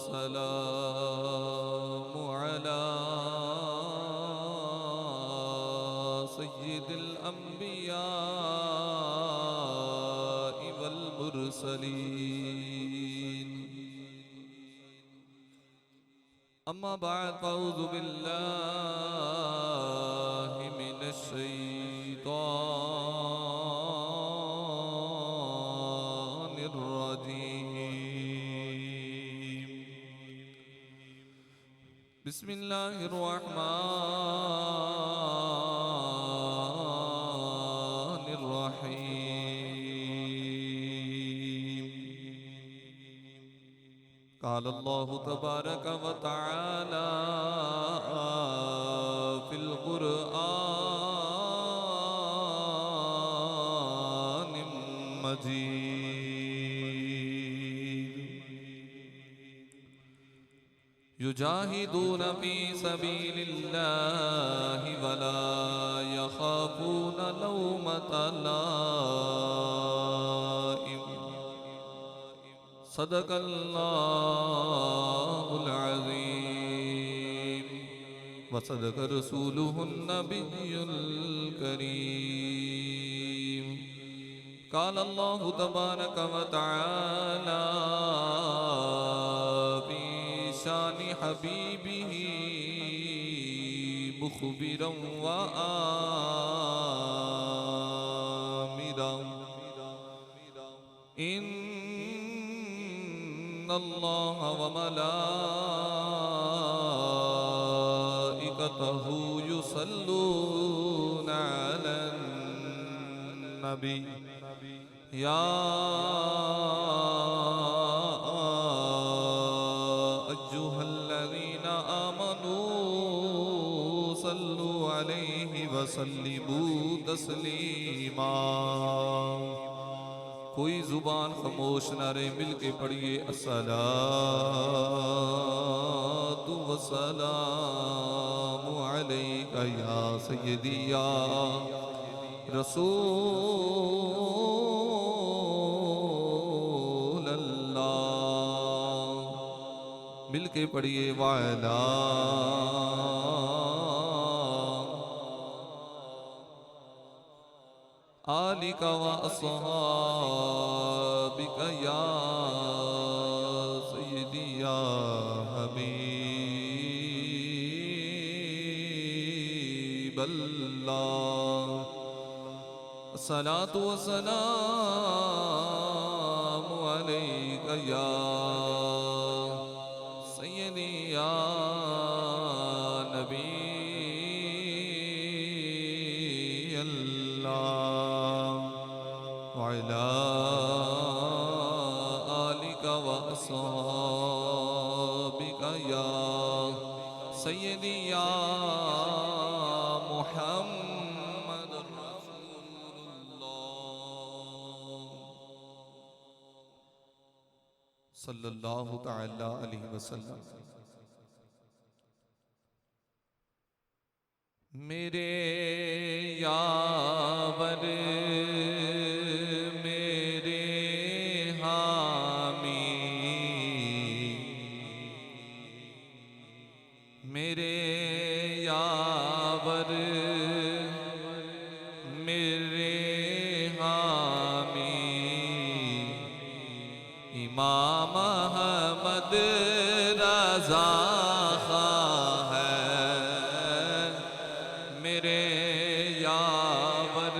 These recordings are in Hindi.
वस्सलाम अला सय्यिदिल अंबिया वल मुरसलीन। अम्मा बाद फ़अऊज़ु बिल्लाहि मिनश शैतानिर रजीम। बिस्मिल्लाहिर रहमानिर रहीम। क़ाल अल्लाहु तबारक व तआला फ़िल क़ुरआनिम मजीद। युजाहिदून फ़ी सबीलिल्लाहि वला यख़ाफ़ून लौमत लाइम। सदक़ल्लाहुल अज़ीम व सदक़ रसूलुहुन नबियुल करीम। क़ाल अल्लाहु तबारक व तआला फ़ी शानि हबीबिही मुख़बिरन व आमिरन। इन्नल्लाह व मलाइकतहु युसल्लूना अलन नबी या अय्युहल्लज़ीना आमनू सल्लु अलैहि व सल्लिमू तस्लीमा। कोई जुबान खामोश न रहे, मिल के पढ़िए अस्सलातु वस्सलामु अलैका या सय्यदी या रसूल अल्लाह। मिल के पढ़िए वाला आलिका व अस्हाबिका या सय्यदी या हबीबल्लाह। अस्सलातु वस्सलामु अलैका या सय्यदी या नबी वअला आलिका व अस्हाबिका या सय्यदी या मुहम्मद रसूलुल्लाह सल्लल्लाहु तआला अलैहि वसल्लम। मेरे यावर मेरे हामी, मेरे यावर मेरे हामी, इमाम अहमद रज़ा है। मेरे यावर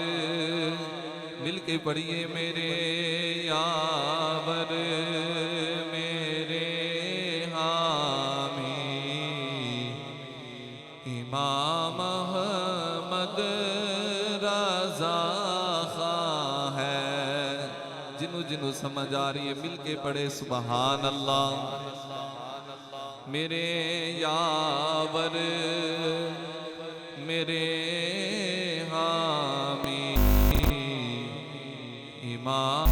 मिल के पढ़िए मेरे यावर मेरे हामी, इमाम अहमद रज़ा है। जिन्हों जिन्हों समझ आ रही है मिल के पढ़े सुबहान अल्लाह। मेरे यावर मेरे हामी, इमाम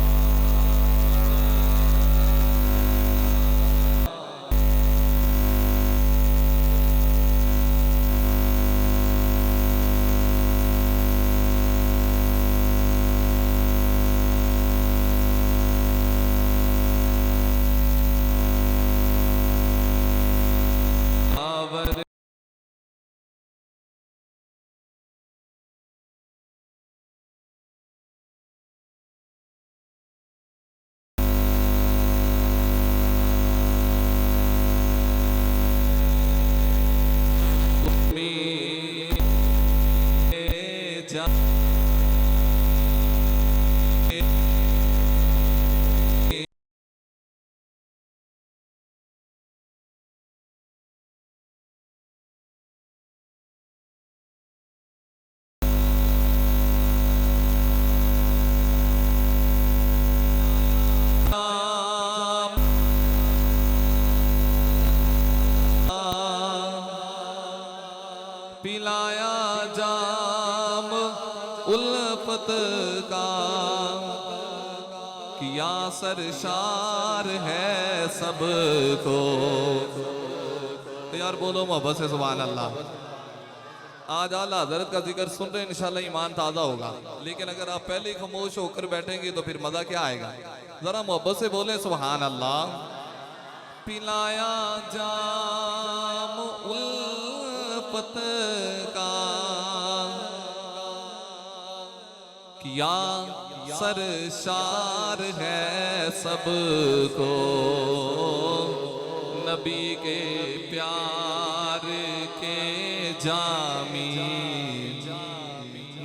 पिलाया जाम उल्फत का, किया सरशार है सबको। तो यार बोलो मोहब्बत से सुभान अल्लाह। आज आला हजरत का जिक्र सुन रहे इंशाल्लाह ईमान ताजा होगा, लेकिन अगर आप पहले ही खामोश होकर बैठेंगे तो फिर मजा क्या आएगा। जरा मोहब्बत से बोले सुभान अल्लाह। पिलाया जाम उल्फत का, किया सरशार है सबको। नबी के प्यार के जामी,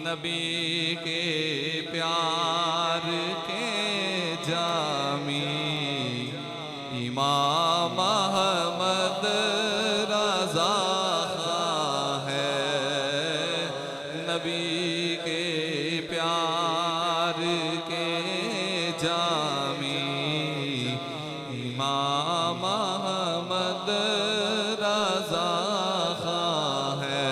नबी के प्यार के जामी, इमाम अहमद रज़ा है। नबी के प्यार के जामी, इमाम अहमद रज़ा है।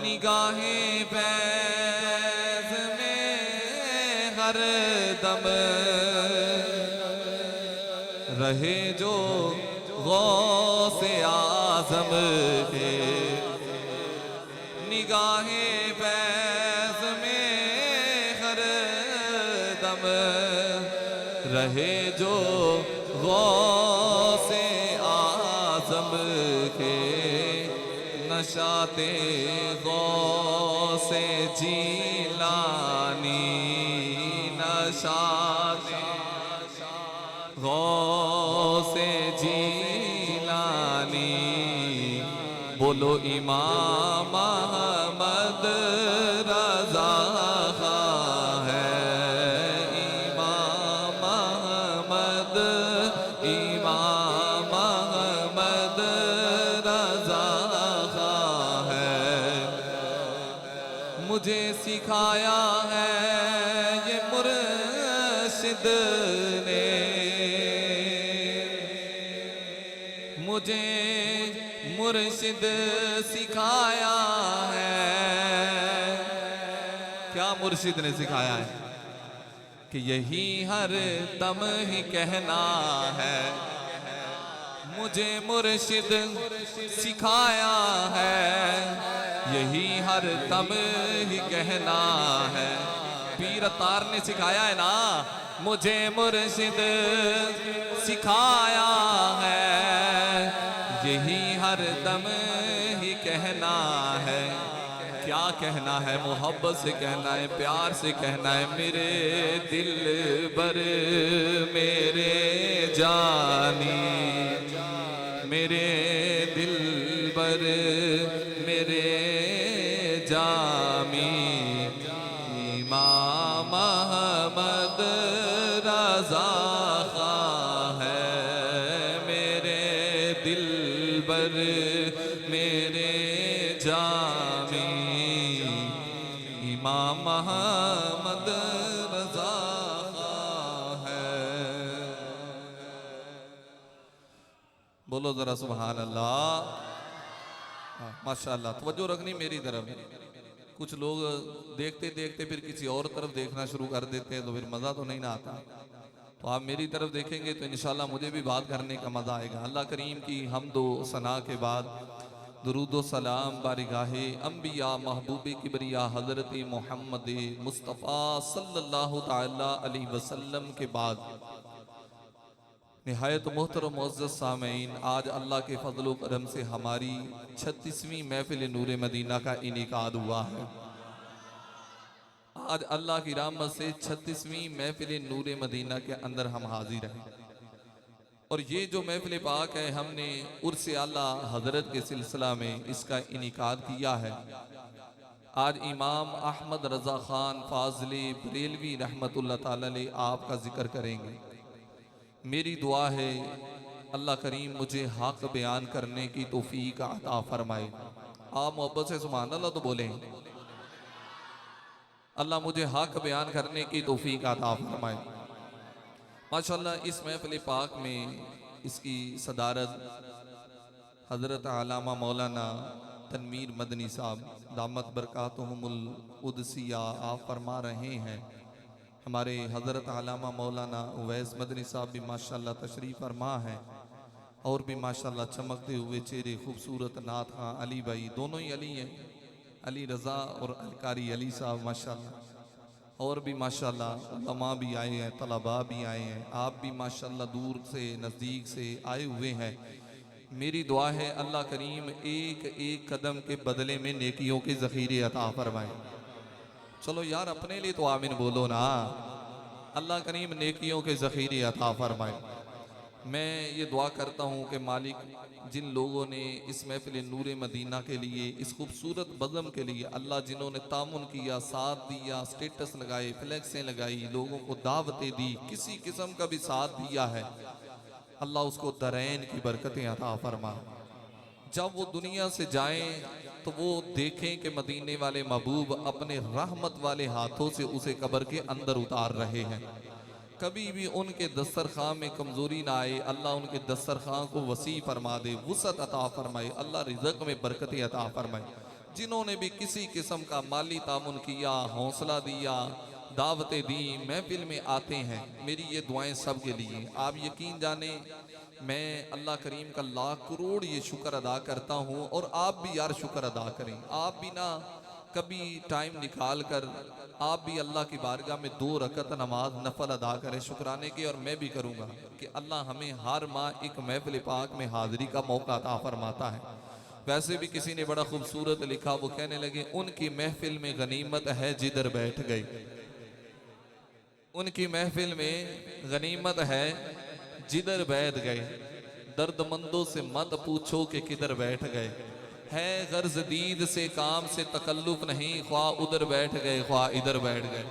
निगाहें फैज़ में हर दम रहे जो गौसे आज़म के। निगाहें फैज़ में हर दम रहे जो गौसे आज़म के। नशाते गौसे जीलानी, नशाते गौसे जीलानी, बोलो इमाम अहमद रज़ा है। इमाम अहमद, इमाम अहमद रज़ा है। मुझे सिखाया है ये मुर्शिद ने, मुझे मुर्शिद सिखाया है। क्या मुर्शिद ने सिखाया है? कि यही हर दम ही कहना है। मुझे मुर्शिद सिखाया है, यही हर दम ही कहना है। पीर अत्तार ने सिखाया है ना, मुझे मुर्शिद सिखाया है, यही हर दम ही कहना है। क्या कहना है? मोहब्बत से कहना है, प्यार से कहना है। मेरे दिल बर मेरे जानी, मेरे दिल बर मेरे जामी, इमाम अहमद रज़ा है। मेरे दिल बर मेरे जामी, इमाम अहमद रज़ा है। बोलो जरा सुभान अल्लाह। माशाअल्लाह। तवज्जो रखनी मेरी तरफ। कुछ लोग देखते देखते फिर किसी और तरफ देखना शुरू कर देते हैं, तो फिर मज़ा तो नहीं ना आता। तो आप मेरी तरफ देखेंगे तो इंशाल्लाह मुझे भी बात करने का मज़ा आएगा। अल्लाह करीम की हम्दो सना के बाद दुरूदो सलाम बारिगाहे अम्बिया महबूब किबरिया हज़रत मोहम्मद मुस्तफ़ा सल्लल्लाहु ताला अलैहि वसल्लम के बाद निहायत मोहतरम मुअज़्ज़ज़ सामीन, आज अल्लाह के फजल करम से हमारी 36वीं महफिल नूर मदीना का इनेकाद हुआ है। आज अल्लाह की रहमत से 36वीं महफिल नूर मदीना के अंदर हम हाजिर हैं। और ये जो महफिल पाक है, हमने उर्स आला हजरत के सिलसिला में इसका इनेकाद किया है। आज इमाम अहमद रज़ा ख़ान फाज़ली बरेलवी रहमतुल्लाह ताला अलैह आपका जिक्र करेंगे। मेरी दुआ है अल्लाह करीम मुझे हक बयान करने की तौफीक अता फरमाए। आप मोहब्बत से सुभान अल्लाह तो बोलें। अल्लाह मुझे हक बयान करने की तौफीक अता फरमाए। माशाअल्लाह इस महफिल पाक में इसकी सदारत हज़रत अल्लामा मौलाना तनवीर मदनी साहब दामत बरकातुहुमुल उदसिया आप फरमा रहे हैं। हमारे हज़रत अल्लामा मौलाना उवैस मदनी साहब भी माशाल्लाह तशरीफ़ फरमा है, और भी माशाल्लाह चमकते हुए चेहरे खूबसूरत नात खां अली भाई, दोनों ही अली हैं, अली रज़ा और अलकारी अली साहब माशाल्लाह, और भी माशाल्लाह उलमा भी आए हैं, तलबा भी आए हैं, आप भी माशाल्लाह दूर से नज़दीक से आए हुए हैं। मेरी दुआ है अल्लाह करीम एक एक कदम के बदले में नेकियों के ज़ख़ीरे अता फरमाए। चलो यार अपने लिए तो आमीन बोलो ना। अल्लाह करीम नेकियों के ज़ख़ीरे अता फरमाए। मैं ये दुआ करता हूँ कि मालिक जिन लोगों ने इस महफिल नूर मदीना के लिए, इस खूबसूरत बज़म के लिए, अल्लाह जिन्होंने तामुन किया, साथ दिया, स्टेटस लगाए, फ्लैक्सें लगाई, लोगों को दावतें दी, किसी किस्म का भी साथ दिया है, अल्लाह उसको दरैन की बरकतें अता फरमा। जब वो दुनिया से जाएं तो वो देखें कि मदीने वाले महबूब अपने रहमत वाले हाथों से उसे कब्र के अंदर उतार रहे हैं। कभी भी उनके दस्तरखां में कमज़ोरी ना आए, अल्लाह उनके दस्तरखां को वसी फरमा दे, वुसअत अता फरमाए, अल्लाह रिज़्क़ में बरकतें अता फरमाए। जिन्होंने भी किसी किस्म का माली तामुन किया, हौसला दिया, दावतें दी, महफिल में आते हैं, मेरी ये दुआएं सब के लिए। आप यकीन जाने मैं अल्लाह करीम का लाख करोड़ ये शुक्र अदा करता हूँ, और आप भी यार शुक्र अदा करें। आप भी ना कभी टाइम निकाल कर आप भी अल्लाह की बारगाह में 2 रकत नमाज नफल अदा करें शुक्राने की। और मैं भी करूँगा कि अल्लाह हमें हर माह एक महफिल पाक में हाज़िरी का मौका अता फरमाता है। वैसे भी किसी ने बड़ा खूबसूरत लिखा, वो कहने लगे उनकी महफिल में गनीमत है जिधर बैठ गए, उनकी महफिल में गनीमत है जिधर बैठ गए, दर्दमंदों से मत पूछो कि किधर बैठ गए, है गर्ज दीद से काम से तकल्लुफ नहीं, ख्वाह उधर बैठ गए ख्वाह इधर बैठ गए।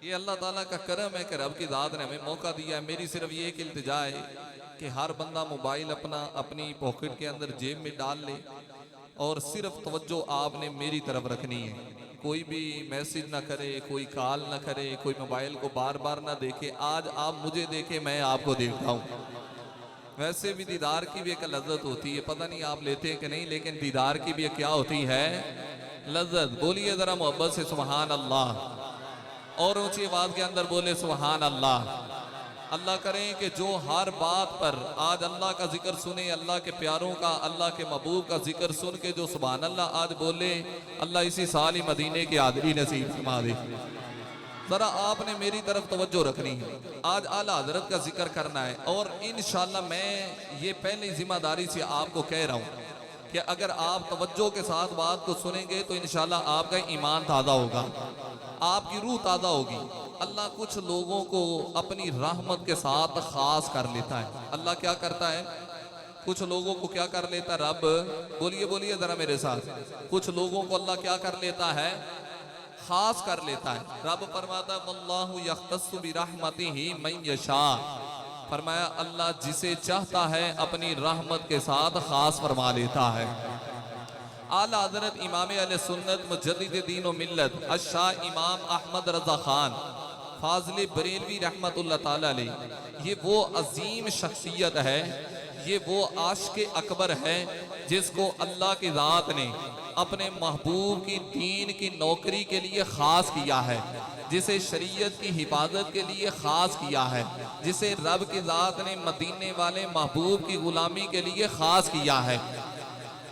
ये अल्लाह ताला का करम है कि रब की ज़ात ने हमें मौका दिया है। मेरी सिर्फ ये एक इल्तिजा है कि हर बंदा मोबाइल अपना अपनी पॉकेट के अंदर जेब में डाल ले, और सिर्फ तवज्जो आपने मेरी तरफ रखनी है। कोई भी मैसेज ना करे, कोई कॉल ना करे, कोई मोबाइल को बार बार ना देखे। आज आप मुझे देखे, मैं आपको देखता हूँ। वैसे भी दीदार की भी एक लज्जत होती है, पता नहीं आप लेते हैं कि नहीं, लेकिन दीदार की भी क्या होती है, लज्जत। बोलिए जरा मोहब्बत से सुभान अल्लाह, और ऊंची आवाज के अंदर बोले सुभान अल्लाह। अल्लाह करें कि जो हर बात पर आज अल्लाह का जिक्र सुने, अल्लाह के प्यारों का, अल्लाह के महबूब का जिक्र सुन के जो सुभान अल्लाह आज बोले, अल्लाह इसी साल ही मदीने की हाज़िरी नसीब फरमा दे। जरा आपने मेरी तरफ तवज्जो रखनी है, आज आला हजरत का जिक्र करना है, और इंशाल्लाह मैं ये पहली जिम्मेदारी से आपको कह रहा हूँ कि अगर आप तवज्जो के साथ बात को सुनेंगे तो इंशाल्लाह आपका ईमान ताज़ा होगा, आपकी रूह ताज़ा होगी। अल्लाह कुछ लोगों को अपनी रहमत के साथ खास कर लेता है। अल्लाह क्या करता है, कुछ लोगों को क्या कर लेता है रब, बोलिए बोलिए जरा मेरे साथ, कुछ लोगों को अल्लाह क्या कर लेता है, खास कर लेता है। रब फरमाता है वल्लाहु यख्तस्सु बिरहमतिही मन यशा, फरमाया अल्लाह जिसे चाहता है अपनी रहमत के साथ खास फरमा लेता है। आला हज़रत इमाम अहले सुन्नत मुजद्दिद दीन व मिल्लत अश-शाह इमाम अहमद रज़ा खान फाज़िल बरेलवी रहमतुल्लाह ताला अलैह, ये वो अजीम शख्सियत है, ये वो आशिक़ अकबर है जिसको अल्लाह की ज़ात ने अपने महबूब की दीन की नौकरी के लिए ख़ास किया है, जिसे शरीयत की हिफाजत के लिए ख़ास किया है, जिसे रब की ज़ात ने मदीने वाले महबूब की ग़ुलामी के लिए ख़ास किया है।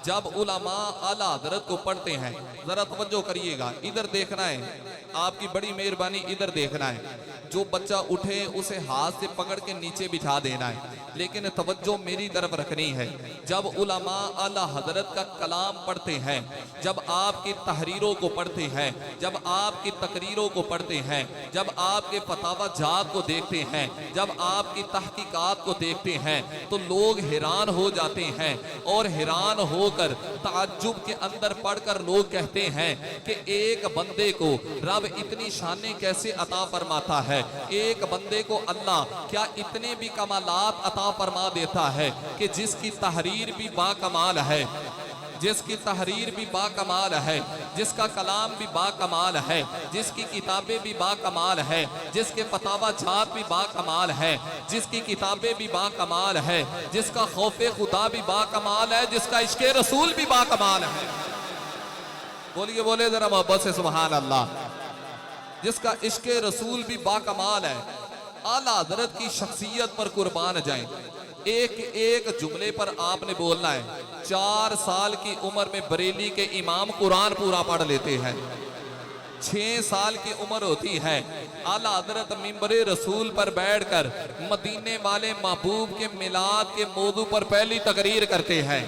जब उलमा आला हज़रत को पढ़ते हैं, ज़रा तवज्जो करिएगा, इधर देखना है, आपकी बड़ी मेहरबानी इधर देखना है। जो बच्चा उठे उसे हाथ से पकड़ के नीचे बिठा देना है, लेकिन तवज्जो मेरी तरफ रखनी है। जब उलमा आला हज़रत का कलाम पढ़ते हैं, जब आपकी तहरीरों को पढ़ते हैं, जब आपकी तकरीरों को पढ़ते हैं, जब आपके फतावा जात को देखते हैं, जब आपकी तहकीकात को देखते हैं, तो लोग हैरान हो जाते हैं, और हैरान होकर ताज्जुब के अंदर पढ़कर लोग कहते हैं कि एक बंदे को रब इतनी शानें कैसे अता फरमाता है, एक बंदे को अल्लाह क्या इतने भी कमालात अता फरमा देता है कि जिसकी तहरीर भी बाकमाल है, जिसकी तहरीर भी बाकमाल है, जिसका कलाम भी बाकमाल है, जिसकी किताबें भी बाकमाल है, जिसके फतावा जात भी बाकमाल है, जिसकी किताबें भी बाकमाल है, जिसका खौफे खुदा भी बाकमाल है, जिसका इश्क़े रसूल भी बाकमाल है। बोलिए बोले जरा मोहब्बत से सुभान अल्लाह। जिसका इश्क़े रसूल भी बाकमाल है। आला हज़रत की शख्सियत पर कुर्बान जाएं। एक एक जुमले पर आपने बोलना है। 4 साल की उम्र में बरेली के इमाम कुरान पूरा पढ़ लेते हैं। 6 साल की उम्र होती है, आला हज़रत मिंबरे रसूल पर बैठकर मदीने वाले महबूब के मिलाद के मौजू पर पहली तकरीर करते हैं।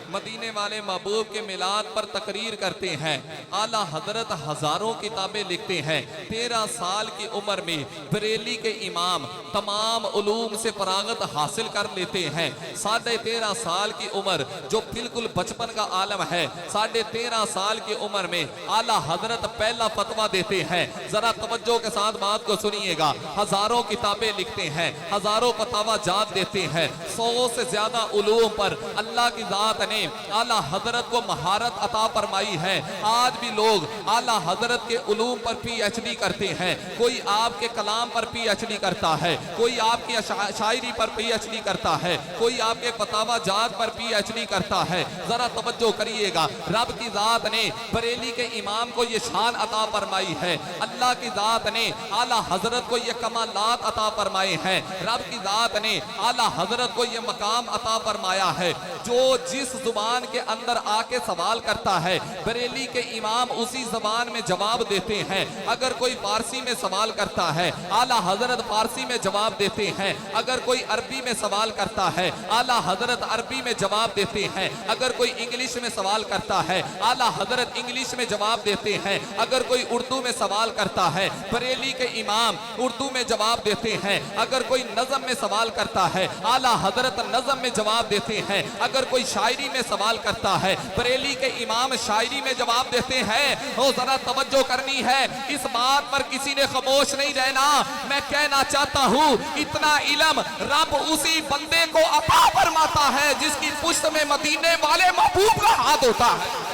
मदीने वाले महबूब के मिलाद पर तकरीर करते हैं। आला हज़रत हजारों किताबें लिखते हैं। 13 साल की उम्र में बरेली के इमाम तमाम उलूम से फरागत हासिल कर लेते हैं। 13.5 साल की उम्र जो बिल्कुल बचपन का आलम है, 13.5 साल की उम्र में आला हज़रत पहला फतवा देते हैं। जरा तवज्जो के साथ बात को सुनिएगा। हजारों किताबें लिखते हैं, हजारों फतवा जात देते हैं। 100 से ज्यादा उलूम पर अल्लाह की जात ने आला हजरत को महारत अता फरमाई है। आज भी लोग आला हजरत के उलूम पर PhD करते हैं। कोई आपके कलाम पर PhD करता है, कोई आपकी शायरी पर PhD करता है, कोई आपके फतावा जात पर PhD करता है। जरा तवज्जो करिएगा। रब की जात ने बरेली के इमाम को ये शान अता फरमाई है। अल्लाह की जात ने आला हजरत को ये कमालात अता फरमाए हैं। रब की जात ने आला हजरत को ये मकाम अता फरमाया है। जो जिस जुबान के अंदर आके सवाल करता है, बरेली के इमाम उसी जबान में जवाब देते हैं। अगर कोई फारसी में सवाल करता है, आला हजरत फारसी में जवाब देते हैं। अगर कोई अरबी में सवाल करता है, आला हजरत अरबी में जवाब देते हैं। अगर कोई इंग्लिश में सवाल करता है, आला हजरत इंग्लिश में जवाब देते हैं। अगर कोई उर्दू में सवाल करता है, बरेली के इमाम उर्दू में जवाब देते हैं। अगर कोई नज़म में सवाल करता है, आला हजरत नज़म में जवाब देते हैं। अगर कोई शायरी में सवाल करता है, बरेली के इमाम शायरी में जवाब देते हैं। हो जरा तवज्जो करनी है। इस बात पर किसी ने खामोश नहीं रहना। मैं कहना चाहता हूँ, इतना इल्म रब उसी बंदे को अता फरमाता है जिसकी पुश्त में मदीने वाले महबूब का हाथ होता है।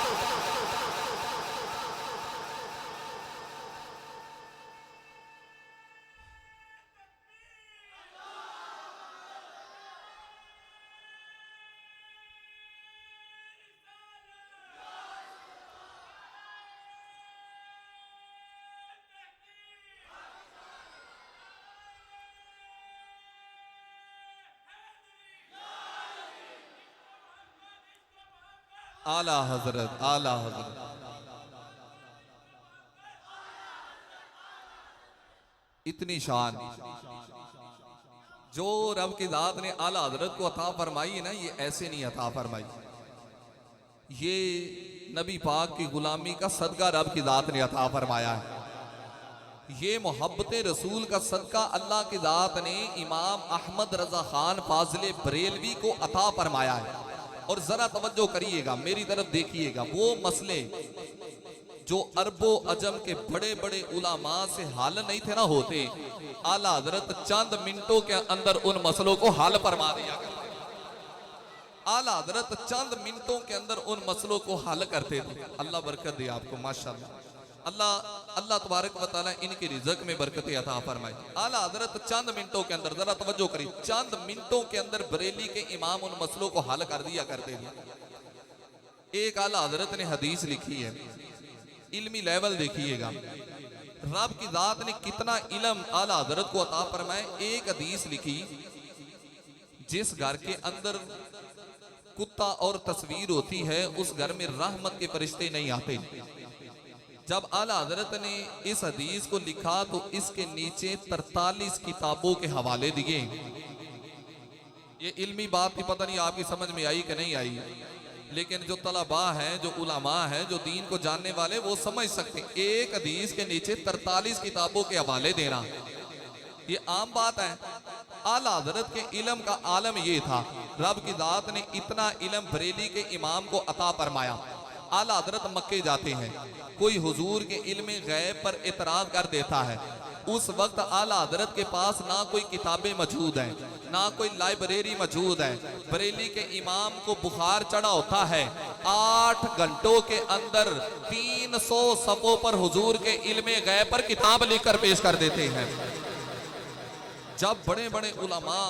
आला हजरत, आला हजरत। इतनी शान जो रब की जात ने आला हजरत को अता फरमाई है ना, ये ऐसे नहीं अता फरमाई। ये नबी पाक की गुलामी का सदका रब की जात ने अता फरमाया है। ये मोहब्बत रसूल का सदका अल्लाह की जात ने इमाम अहमद रजा खान फाजिल बरेलवी को अता फरमाया है। और जरा तवज्जो करिएगा, मेरी तरफ देखिएगा। वो मसले जो अरबो अजम के बड़े बड़े उलामा से हल नहीं थे ना होते, आला हजरत चंद मिनटों के अंदर उन मसलों को हल फरमा दिया। आला हजरत चंद मिनटों के अंदर उन मसलों को हल करते थे। अल्लाह बरकत दे आपको, माशाअल्लाह। अल्लाह तबारक व तआला इनकी रिज़्क़ में बरकत अता फरमाए। आला हज़रत चंद मिनटों के अंदर, जरा तवज्जो करिए, चंद मिनटों के अंदर बरेली के इमाम उन मसलों को हल कर दिया करते थे। एक आला हज़रत ने हदीस लिखी है, इल्मी लेवल देखिएगा। रब की जात ने कितना इल्म आला हज़रत को अता फरमाए। एक हदीस लिखी, जिस घर के अंदर कुत्ता और तस्वीर होती है उस घर में रहमत के फरिश्ते नहीं आते। जब आला हजरत ने इस हदीस को लिखा तो इसके नीचे 43 किताबों के हवाले दिए। ये इल्मी बात थी, पता नहीं आपकी समझ में आई कि नहीं आई, लेकिन जो तलबा हैं, जो उलमा हैं, जो दीन को जानने वाले, वो समझ सकते हैं। एक हदीस के नीचे 43 किताबों के हवाले देना ये आम बात है। आला हजरत के इल्म का आलम ये था, रब की जात ने इतना इल्म बरेली के इमाम को अता फरमाया। आला हजरत मक्के जाते हैं, कोई हुजूर के इल्म गैब पर इतराज कर देता है, उस वक्त आला हजरत के पास ना कोई किताबें मौजूद हैं, ना कोई लाइब्रेरी मौजूद है। बरेली के इमाम को बुखार चढ़ा होता है, 8 घंटों के अंदर 300 सफ़ों पर हुजूर के इल्मे गैब पर किताब लिखकर पेश कर देते हैं। जब बड़े बड़े उलमा,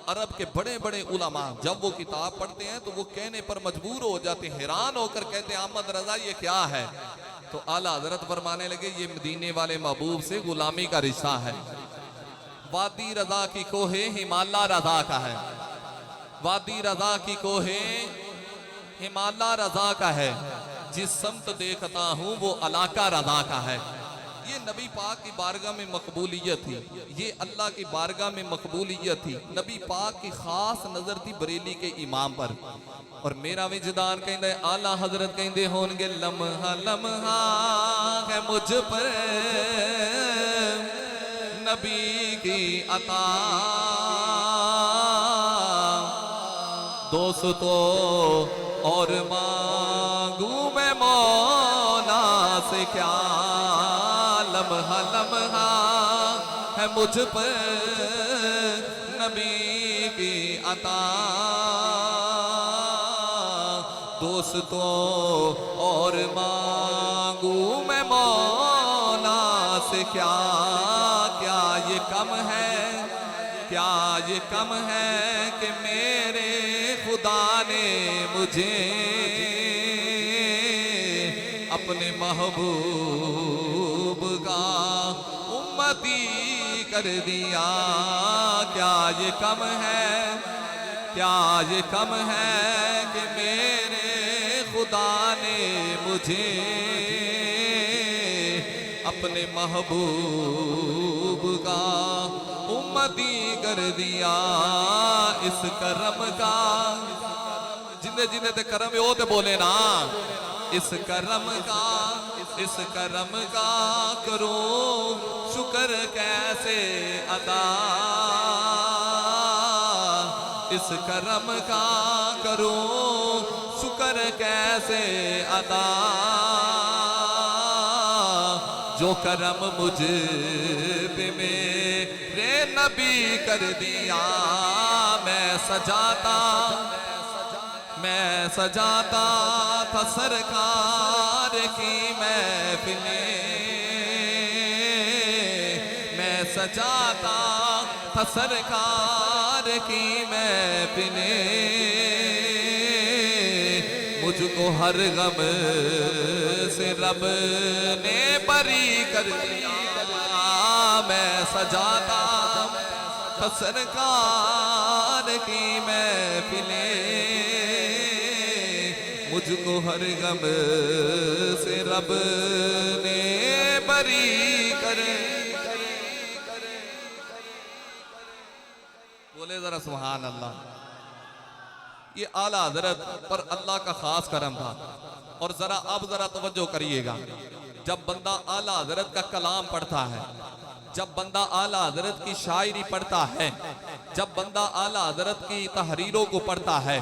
अरब के बड़े बड़े उलमा जब वो किताब पढ़ते हैं तो वो कहने पर मजबूर हो जाते हैं, हैरान होकर कहते हैं अहमद रजा ये क्या है। तो आला हजरत फरमाने लगे ये मदीने वाले महबूब से गुलामी का रिश्ता है। वादी रजा की कोहे हिमालय रजा का है, वादी रजा की कोहे हिमालय रजा का है, जिस समत देखता हूँ वो इलाका रजा का है। ये नबी पाक की बारगाह में मकबूलियत थी, ये अल्लाह की बारगाह में मकबूलियत थी। नबी पाक की खास नजर थी बरेली के इमाम पर। और मेरा विजदान कहते आला हजरत कहते होंगे लम्हा लम्हा है मुझ पर नबी की अता, दोस्तों और मांगू मैं मौला से क्या, लम्हा लम्हा है मुझ पर नबी की अता, दोस्तों और मांगू मैं मौला से क्या, क्या ये कम है, क्या ये कम है कि मेरे खुदा ने मुझे अपने महबूब का उम्मती कर दिया। क्या ये कम है, क्या ये कम है कि मेरे खुदा ने मुझे अपने महबूब का उम्मती कर दिया। इस करम का जिन्हें जिन्हें ते करम हो ते बोले ना, इस करम का, इस करम का करो शुक्र कैसे अदा, इस करम का करो शुक्र कैसे अदा, जो करम मुझे पे मेरे नबी कर दिया। मैं सजाता, मैं सजाता था सरकार की महफिलें, मैं सजाता था सरकार की महफिलें, मुझको हर गम से रब ने बरी कर दिया। मैं सजाता था सरकार की महफिलें, मुझको हर गम से रब ने बरी कर। बोले जरा सुभान अल्लाह। ये आला हजरत पर अल्लाह का खास करम था। और जरा अब जरा तवज्जो करिएगा, जब बंदा आला हजरत का कलाम पढ़ता है, जब बंदा आला हजरत की शायरी पढ़ता है, जब बंदा आला हजरत की तहरीरों को पढ़ता है,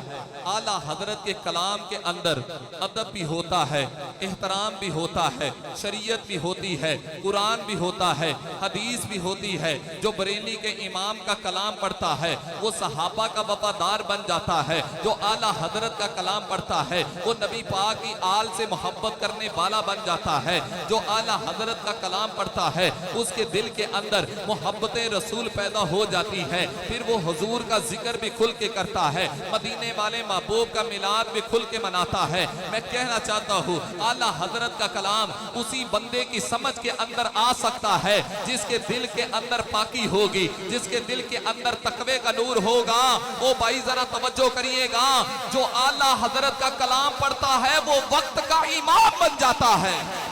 आला हजरत के कलाम के अंदर अदब भी होता है, एहतराम भी होता है, शरीयत भी होती है, कुरान भी होता है, हदीस भी होती है। जो बरेली के इमाम का कलाम पढ़ता है वो सहाबा का वफादार बन जाता है। जो आला हजरत का कलाम पढ़ता है वो नबी पाक की आल से मोहब्बत करने वाला बन जाता है। जो आला हजरत का कलाम पढ़ता है उसके दिल के अंदर मोहब्बत रसूल पैदा हो जाती है। फिर वो हुजूर का जिक्र भी खुल के करता है, मदीने वाले महबूब का मिलाद भी खुल के मनाता है। मैं कहना चाहता हूँ आला हजरत का कलाम उसी बंदे की समझ के अंदर आ सकता है जिसके दिल के अंदर पाकी होगी, जिसके दिल के अंदर तकवे का नूर होगा। ओ भाई जरा तवज्जो करिएगा, जो आला हजरत का कलाम पढ़ता है वो वक्त का इमाम बन जाता है।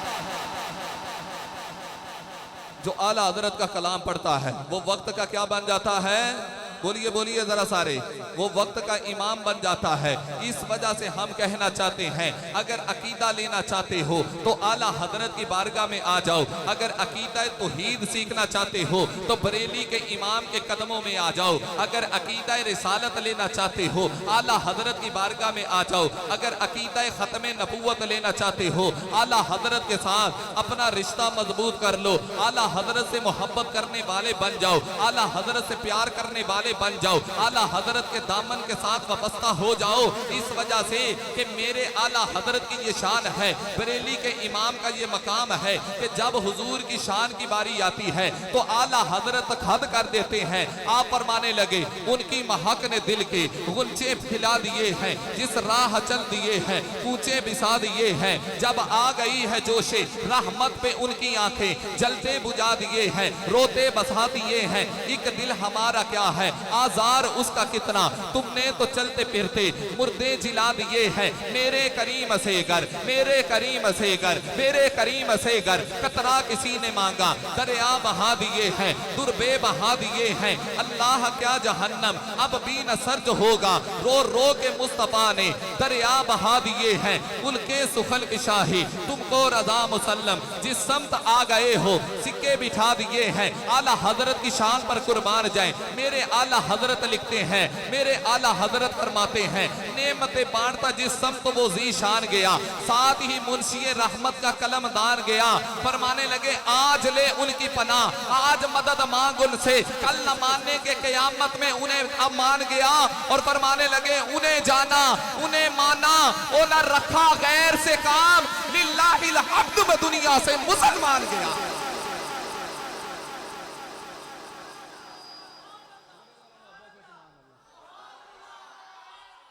जो आला हजरत का कलाम पढ़ता है वो वक्त का क्या बन जाता है? बोलिए बोलिए जरा सारे, वो वक्त का इमाम बन जाता है। इस वजह से हम कहना चाहते हैं, अगर अकीदा लेना चाहते हो तो आला हजरत की बारगाह में आ जाओ। अगर अकीदा तौहीद सीखना चाहते हो तो बरेली के इमाम के कदमों में आ जाओ। अगर अकीदा रिसालत लेना चाहते हो आला हजरत की बारगाह में आ जाओ। अगर अकीदा खत्म नबूवत लेना चाहते हो आला हजरत के साथ अपना रिश्ता मजबूत कर लो। आला हजरत से मोहब्बत करने वाले बन जाओ, आला हजरत से प्यार करने वाले बन जाओ, आला हजरत के दामन के साथ वाबस्ता हो जाओ। इस वजह से कि मेरे आला हजरत की ये शान है, बरेली के इमाम का ये मकाम है कि जब हुजूर की शान की बारी आती है तो आला हजरत खद कर देते हैं। आप फरमाने लगे, उनकी महक ने दिल के गुलचे खिला दिए हैं, जिस राह चल दिए हैं कूचे बिसा दिए हैं। जब आ गई है जोशे रहमत पे उनकी आंखें जलते बुझा दिए हैं, रोते बसा दिए हैं। एक दिल हमारा क्या है, आजार उसका कितना, तुमने तो चलते फिरते मुर्दे जिला दिए हैं। मेरे करीम से गर, मेरे करीम से गर, मेरे करीम से गर कतरा किसी ने मांगा दरिया बहा दिए हैं, दुर्बे बहा दिए हैं। अल्लाह क्या जहन्नम अब भी न सर्द होगा, रो रो के मुस्तफा ने दरिया बहा दिए हैं। उनके सुखल की शाही तुमको रजा मुसल्लम, जिस समत आ गए हो सिक्के बिठा दिए हैं। आला हजरत की शान पर कुर्बान जाए। मेरे आला हजरत लिखते हैं, मेरे आला हजरत फरमाते हैं, नेमते बांटता जिस समत वो जीशान गया, साथ ही मुंशी रहमत का कलमदान गया। फरमाने लगे, आज ले उनकी पनाह, आज मदद मांग उनसे, कल न मानने के क़यामत में उन्हें अब मान गया। और फरमाने लगे, उन्हें जाना उन्हें माना, ओ न रखा गैर से काम, लिल्लाहिल हम्द में दुनिया से मुसलमान गया।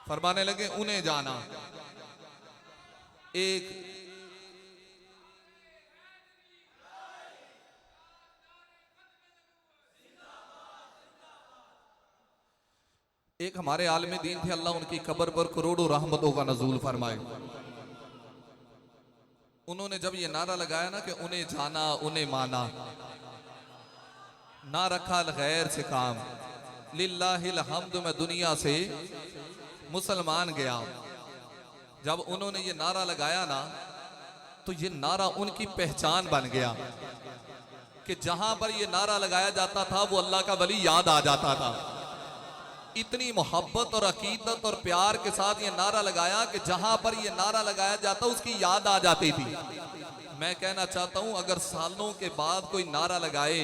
फरमाने लगे, उन्हें जाना। एक हमारे आलमे दीन थे, अल्लाह उनकी कब्र पर करोड़ों रहमतों का नजूल फरमाए। उन्होंने जब ये नारा लगाया ना कि उन्हें जाना उन्हें माना, ना रखा गैर से काम, लिल्लाहिल हम्द में दुनिया से मुसलमान गया। जब उन्होंने ये नारा लगाया ना तो ये नारा उनकी पहचान बन गया कि जहां पर ये नारा लगाया जाता था वो अल्लाह का वली याद आ जाता था। इतनी मोहब्बत और अकीदत और प्यार के साथ ये नारा लगाया कि जहां पर ये नारा लगाया जाता उसकी याद आ जाती थी। मैं कहना चाहता हूं, अगर सालों के बाद कोई नारा लगाए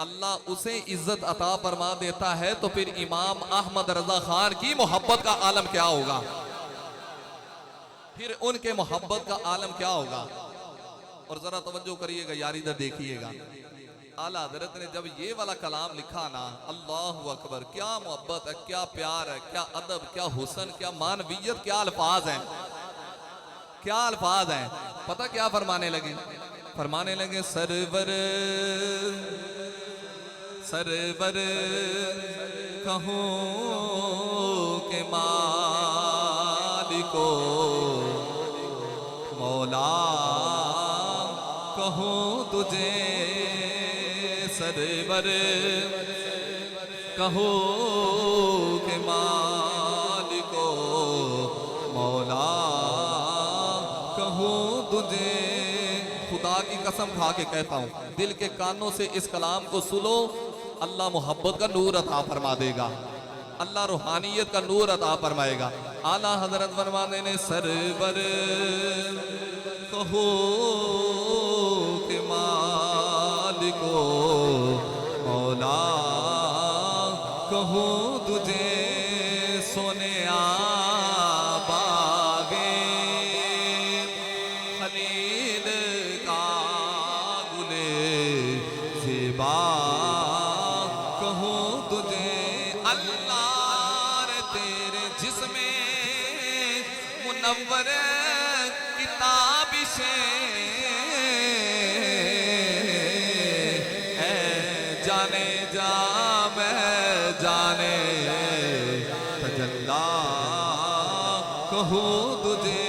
अल्लाह उसे इज्जत अता फरमा देता है तो फिर इमाम अहमद रजा खान की मोहब्बत का आलम क्या होगा, फिर उनके मोहब्बत का आलम क्या होगा। और जरा तवज्जो करिएगा यार, इधर देखिएगा। आला हजरत ने जब ये वाला कलाम लिखा ना, अल्लाह अकबर, क्या मोहब्बत है, क्या प्यार है, क्या अदब, क्या हुस्न, क्या मानवियत, क्या अल्फाज हैं, क्या अल्फाज हैं। पता क्या फरमाने लगे, फरमाने लगे, सरवर सरवर कहूँ के मालिको, मौला कहूँ तुझे, सरवर कहो के मालिको, मौला कहूँ तुझे। खुदा की कसम खा के कहता हूँ, दिल के कानों से इस कलाम को सुनो, अल्लाह मोहब्बत का नूर अता फरमा देगा, अल्लाह रूहानियत का नूर अता फरमाएगा। आला हजरत फरमाने ने, सरवर कहो के मालिको, मौला कहूँ तुझे, सोने बागे खलील का गुले ज़ेबा कहूँ तुझे। अल्लाह रे तेरे जिस्मे मुनव्वर किताबिशे, जाने जा मैं जाने तजल्ला कहूँ तुझे,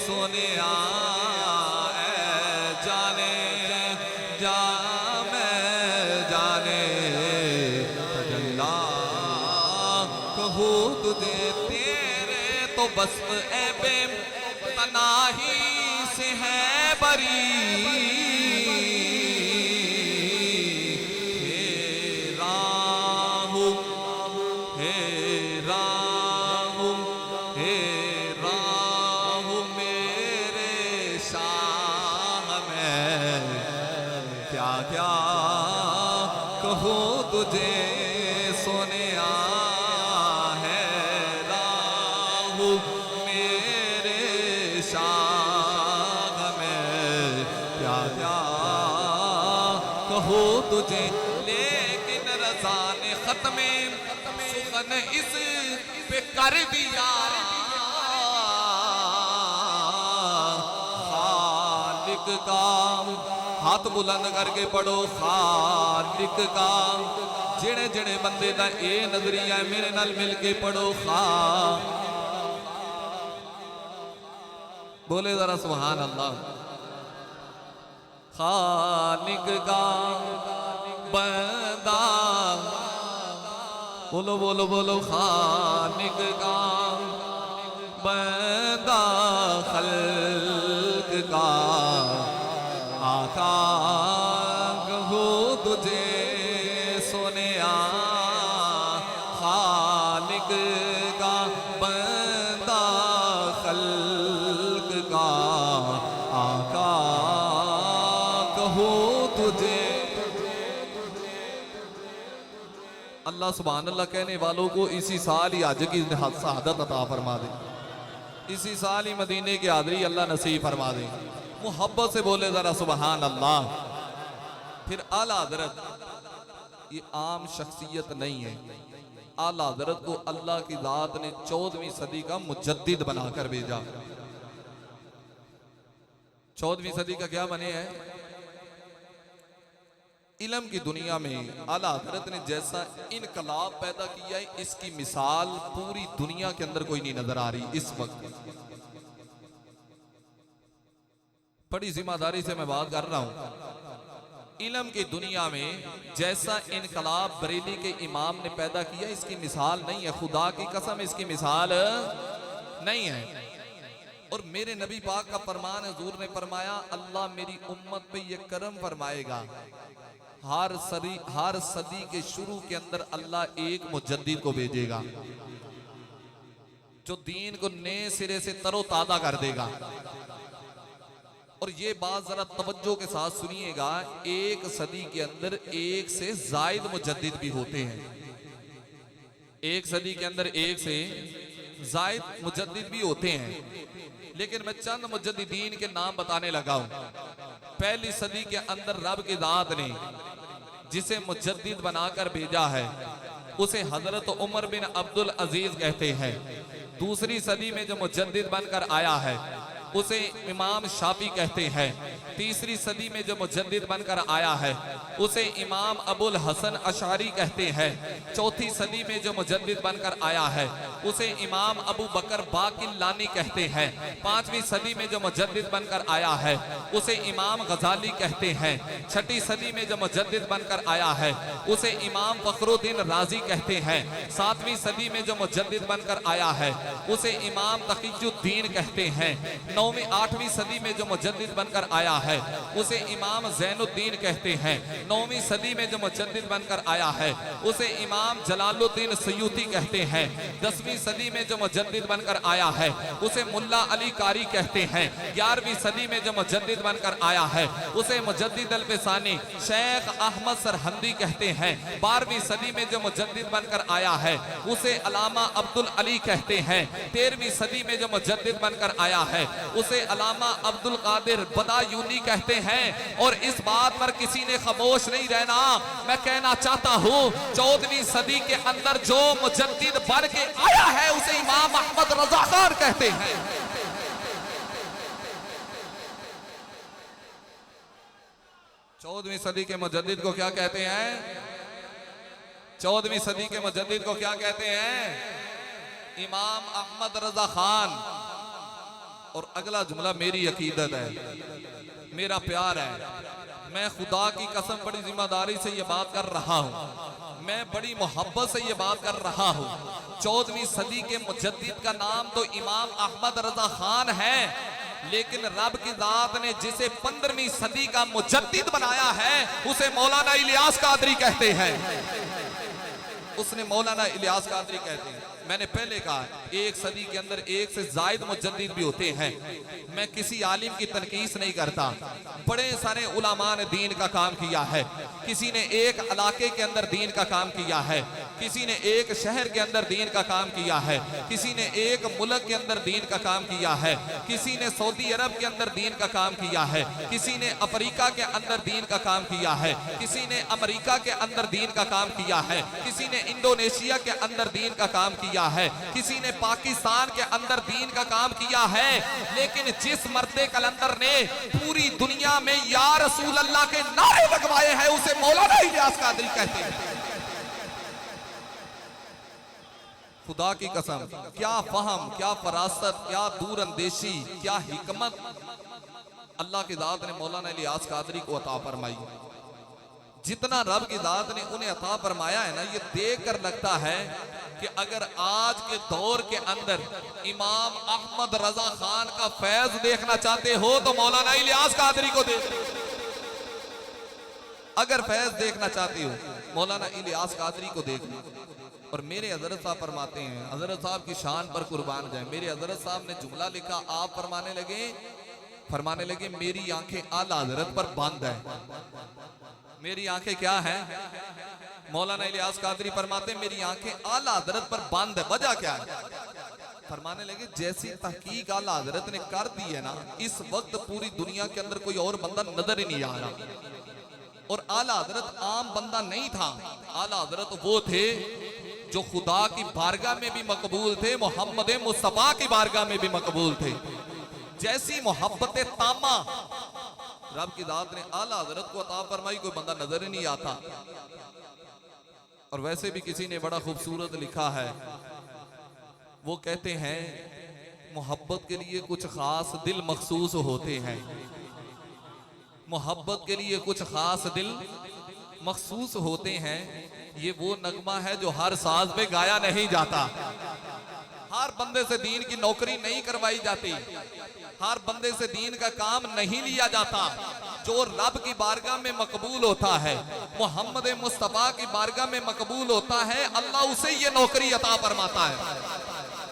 सोने जाने जा मैं जाने तजल्ला कहूँ तुझे तेरे तो बस ऐबे तनाही से है बरी। हे राहु हे राहु हे राहु मेरे शाह में क्या क्या कहूँ तुझे सोने है राहु मेरे शाह में क्या क्या कहूँ तुझे। लेकिन रज़ा ने ख़त्मे सुखन इस पे कर दिया। खालिक का हाथ बुलंद करके पढ़ो खालिक का। जिने जिने बंदे दा ए नजरिया मेरे नाल मिल के पढ़ो बोले जरा सुभान अल्लाह। खालिक का बंदा बोलो बोलो बोलो खालिक का बंदा खल्क का आका कहूँ तुझे सोने खालिक का बंदा खल्क का आका कहूँ तुझे। अल्लाह सुभान अल्लाह कहने वालों को इसी साल ही हज की शहादत अता फरमा दे। इसी साल ही मदीने की हाज़री अल्लाह नसीब फरमा दे। मोहब्बत से बोले जरा सुभान अल्लाह। फिर आला हज़रत ये आम शख्सियत नहीं है। आला हज़रत को अल्लाह की ज़ात ने 14वीं सदी का मुजद्दिद बनाकर भेजा। 14वीं सदी का क्या बने हैं? इल्म की दुनिया में आला हज़रत ने जैसा इनकलाब पैदा किया है इसकी मिसाल पूरी दुनिया के अंदर कोई नहीं नजर आ रही इस वक्त। बड़ी जिम्मेदारी से मैं बात कर रहा हूं। इल्म की दुनिया में जैसा इनकलाब बरेली के इमाम ने पैदा किया इसकी मिसाल नहीं है। खुदा की कसम इसकी मिसाल नहीं है। और मेरे नबी पाक का फरमान हुजूर ने फरमाया अल्लाह मेरी उम्मत पे ये करम फरमाएगा हर सदी के शुरू के अंदर अल्लाह एक मुजद्दिद को भेजेगा जो दीन को नए सिरे से तरोताजा कर देगा। और ये बात जरा तवज्जो के साथ सुनिएगा, एक सदी के अंदर एक से जायद मुजद्दिद भी होते हैं। एक सदी के अंदर एक से जायद मुजद्दिद भी होते हैं। लेकिन मैं चंद मुजद्दिदीन के नाम बताने लगा हूं। पहली सदी के अंदर रब की ज़ात ने जिसे मुजद्दिद बनाकर भेजा है उसे हजरत उमर बिन अब्दुल अजीज कहते हैं। दूसरी सदी में जो मुजद्दिद बनकर आया है उसे इमाम शाफी कहते हैं। तीसरी सदी में जो मुजद्दिद बनकर आया है उसे इमाम अबुल हसन अशारी कहते हैं। चौथी सदी में जो मुजद्दिद बनकर आया है उसे इमाम अबू बकर बाकिलानी कहते हैं। पांचवी सदी में जो मुजद्दिद बनकर आया है उसे इमाम गजाली कहते हैं। छठी सदी में जो मुजद्दिद बनकर आया है उसे इमाम फखरुद्दीन राजी कहते हैं। सातवीं सदी में जो मुजद्दिद बनकर आया है उसे इमाम तकीजुद्दीन कहते हैं। 8वीं सदी में जो मुजद्दिद बनकर आया है उसे इमाम ज़ैनुद्दीन कहते हैं। 9वीं सदी में जो मुजद्दिद बनकर आया है उसे इमाम जलालुद्दीन सयूती कहते हैं। 10वीं सदी में जो मुजद्दिद बनकर आया है उसे मुल्ला अली कारी कहते हैं। 11वीं सदी में जो मुजद्दिद बनकर आया है उसे मुजद्दिद अल-फ़सानी शेख अहमद सरहंदी कहते हैं। 12वीं सदी में जो मुजद्दिद बनकर आया है उसे अलामा अब्दुल अली कहते हैं। 13वीं सदी में जो मुजद्दिद बनकर आया है उसे अलामा अब्दुल कादिर बदायूनी कहते हैं। और इस बात पर किसी ने खामोश नहीं रहना। मैं कहना चाहता हूँ 14वीं सदी के अंदर जो मुजद्दिद बन के आया है उसे इमाम अहमद रज़ा खान कहते हैं। 14वीं सदी के मुजद्दिद को क्या कहते हैं? 14वीं सदी के मुजद्दिद को क्या कहते हैं? इमाम अहमद रज़ा खान। और अगला जुमला मेरी अकीदत है, मेरा प्यार है। मैं खुदा की कसम बड़ी जिम्मेदारी से ये बात कर रहा हूं। मैं बड़ी मोहब्बत से ये बात कर रहा हूँ। 14वीं सदी के मुजद्दिद का नाम तो इमाम अहमद रजा खान है, लेकिन रब की जात ने जिसे 15वीं सदी का मुजद्दिद बनाया है उसे मौलाना इलियास कादरी कहते हैं। उसने मौलाना इलियास कादरी कहते हैं। मैंने पहले कहा एक सदी के अंदर एक से जायद मुजद्दिद भी होते हैं। मैं किसी आलिम की तनकीस नहीं करता। बड़े सारे उलमा ने दीन का काम किया है। किसी ने एक इलाके के अंदर दीन का काम किया है, किसी ने एक शहर के अंदर दीन का काम किया है, किसी ने एक मुल्क के अंदर दीन का काम किया है, किसी ने सऊदी अरब के अंदर दीन का काम किया है, किसी ने अफ्रीका के अंदर दीन का काम किया है, किसी ने अमेरिका के अंदर दीन का काम किया है, किसी ने इंडोनेशिया के अंदर दीन का काम किया है, किसी ने पाकिस्तान के अंदर दीन का काम किया है। लेकिन जिस मर्दे कलंदर ने पूरी दुनिया में या रसूल अल्लाह के नारे लगवाए हैं उसे मौलाना इलियास कादरी कहते हैं। खुदा की कसम, क्या फहम, क्या फरासत, क्या दूर अंदेशी, क्या हिकमत अल्लाह की जात ने मौलाना इलियास कादरी को अता फरमाई। जितना रब की जात ने उन्हें अता फरमाया है ना, ये देख कर लगता है कि अगर आज के दौर के अंदर इमाम अहमद रजा खान का फैज देखना चाहते हो तो मौलाना इलियास कादरी को देख। अगर फैज देखना चाहते हो मौलाना इलियास कादरी को देख लो। और मेरे हजरत साहब फरमाते हैं, हजरत साहब की शान पर कुर्बान जाए, मेरे हजरत साहब ने जुमला लिखा, आप फरमाने लगे मेरी आंखें आला हजरत पर बंद है। मेरी आंखें क्या है? मौलाना इलियास कादरी फरमाते मेरी आंखें आला हजरत पर बंद है। वजह क्या है? फरमाने लगे जैसी तहकीक आला हजरत ने कर दी है ना, इस वक्त पूरी दुनिया के अंदर कोई और बंदा नजर ही नहीं आ रहा। और आला हजरत आम बंदा नहीं था, आला हजरत वो थे जो खुदा की बारगाह में भी मकबूल थे, मोहम्मद मुस्तफा की बारगाह में भी मकबूल थे। जैसी मोहब्बत तामा रब की जात ने आला हजरत को अता फरमाई, कोई बंदा नजर ही नहीं आता। और वैसे भी किसी ने बड़ा खूबसूरत लिखा है, वो कहते हैं मोहब्बत के लिए कुछ खास दिल मखसूस होते हैं, मोहब्बत के लिए कुछ खास दिल मखसूस होते हैं। ये वो नगमा है जो हर साज में गाया नहीं जाता। हर बंदे से दीन की नौकरी नहीं करवाई जाती, हर बंदे से दीन का काम नहीं लिया जाता। जो रब की बारगाह में मकबूल होता है, मोहम्मद मुस्तफा की बारगाह में मकबूल होता है, अल्लाह उसे ये नौकरी अता फरमाता है।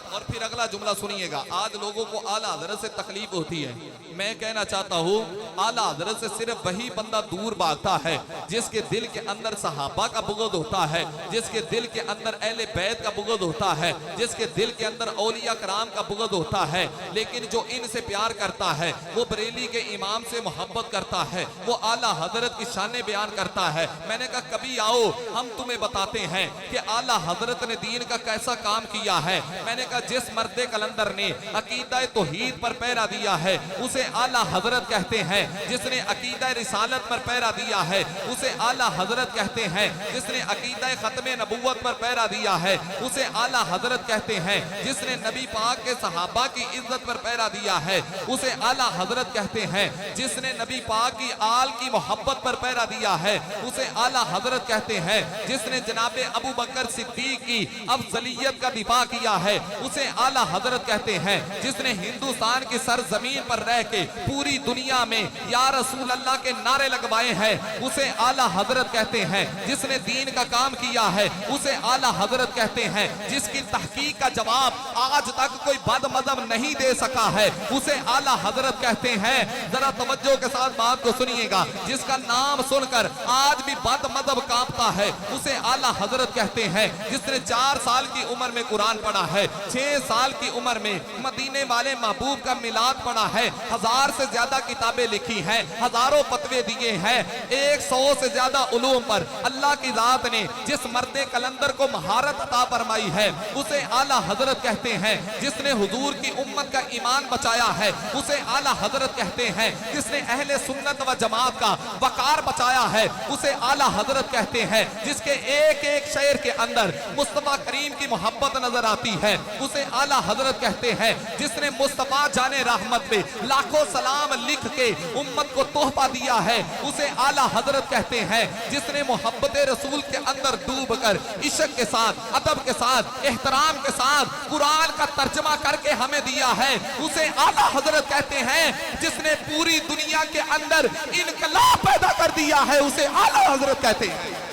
और फिर अगला जुमला सुनिएगा। आज लोगों को आला हजरत से तकलीफ होती है। मैं कहना चाहता हूँ आला हजरत से सिर्फ वही बंदा दूर भागता है जिसके दिल के अंदर सहाबा का बुग़्ज़ होता है, जिसके दिल के अंदर अहले बैत का बुग़्ज़ होता है, जिसके दिल के अंदर औलिया कराम का बुग़्ज़ होता है। लेकिन जो इनसे प्यार करता है, वो बरेली के इमाम से मोहब्बत करता है, वो आला हजरत की शान बयान करता है। मैंने कहा कभी आओ हम तुम्हें बताते हैं कि आला हजरत ने दीन का कैसा काम किया है। मैंने कहा जिस मर्दे कलंदर ने अकीदा तौहीद पर पहरा दिया है उसे आला हजरत कहते हैं। जिसने अकीदा रिसालत पर पहरा दिया है उसे आला हजरत कहते हैं। जिसने अकीदा खत्मे नबुव्वत पर पहरा दिया है उसे आला हजरत कहते हैं। जिसने नबी पाक के सहाबा की इज्जत पर पहरा दिया है उसे आला हजरत कहते हैं। जिसने नबी पाक की आल की मोहब्बत पर पहरा दिया है उसे आला हजरत कहते हैं। जिसने जनाबे अबू बकर सिद्दीक की अफजलियत का दिफा किया है उसे आला हजरत कहते हैं। जिसने हिंदुस्तान की सरजमीन पर रह के पूरी दुनिया में या रसूल अल्लाह के नारे लगवाए हैं उसे आला हजरत कहते हैं। जिसने दीन का काम किया है उसे आला हजरत कहते हैं। जिसकी तहकीक का जवाब आज तक कोई बद मजहब नहीं दे सका है उसे आला हजरत कहते हैं। जरा तवज्जो के साथ बात को सुनिएगा। जिसका नाम सुनकर आज भी बद मजहब कांपता है उसे आला हजरत कहते हैं। जिसने 4 साल की उम्र में कुरान पढ़ा है, 6 साल की उम्र में मदीने वाले महबूब का मिलाद पढ़ा है, 1000 से ज्यादा किताबें लिखी हैं, हजारों फतवे दिए हैं, 100 से ज्यादा उलूम पर अल्लाह की जात ने जिस मर्दे कलंदर को महारत अता फरमाई है उसे आला हजरत कहते हैं। जिसने हुजूर की उम्मत का ईमान बचाया है उसे आला हजरत कहते हैं। जिसने अहले सुन्नत व जमात का वकार बचाया है उसे आला हजरत कहते हैं। जिसके एक एक शेर के अंदर मुस्तफा करीम की मोहब्बत नजर आती है उसे आला हजरत कहते हैं। जिसने मुस्तफा जाने रहमत पे लाखों सलाम लिख के उम्मत को तोहफा दिया है, उसे आला हजरत कहते हैं। जिसने मोहब्बत रसूल के अंदर डूब कर इश्क के साथ, अदब के साथ, एहतराम के साथ कुरान का तर्जमा करके हमें दिया है, उसे आला हजरत कहते हैं। जिसने पूरी दुनिया के अंदर इनकलाब पैदा कर दिया है, उसे आला हजरत कहते हैं।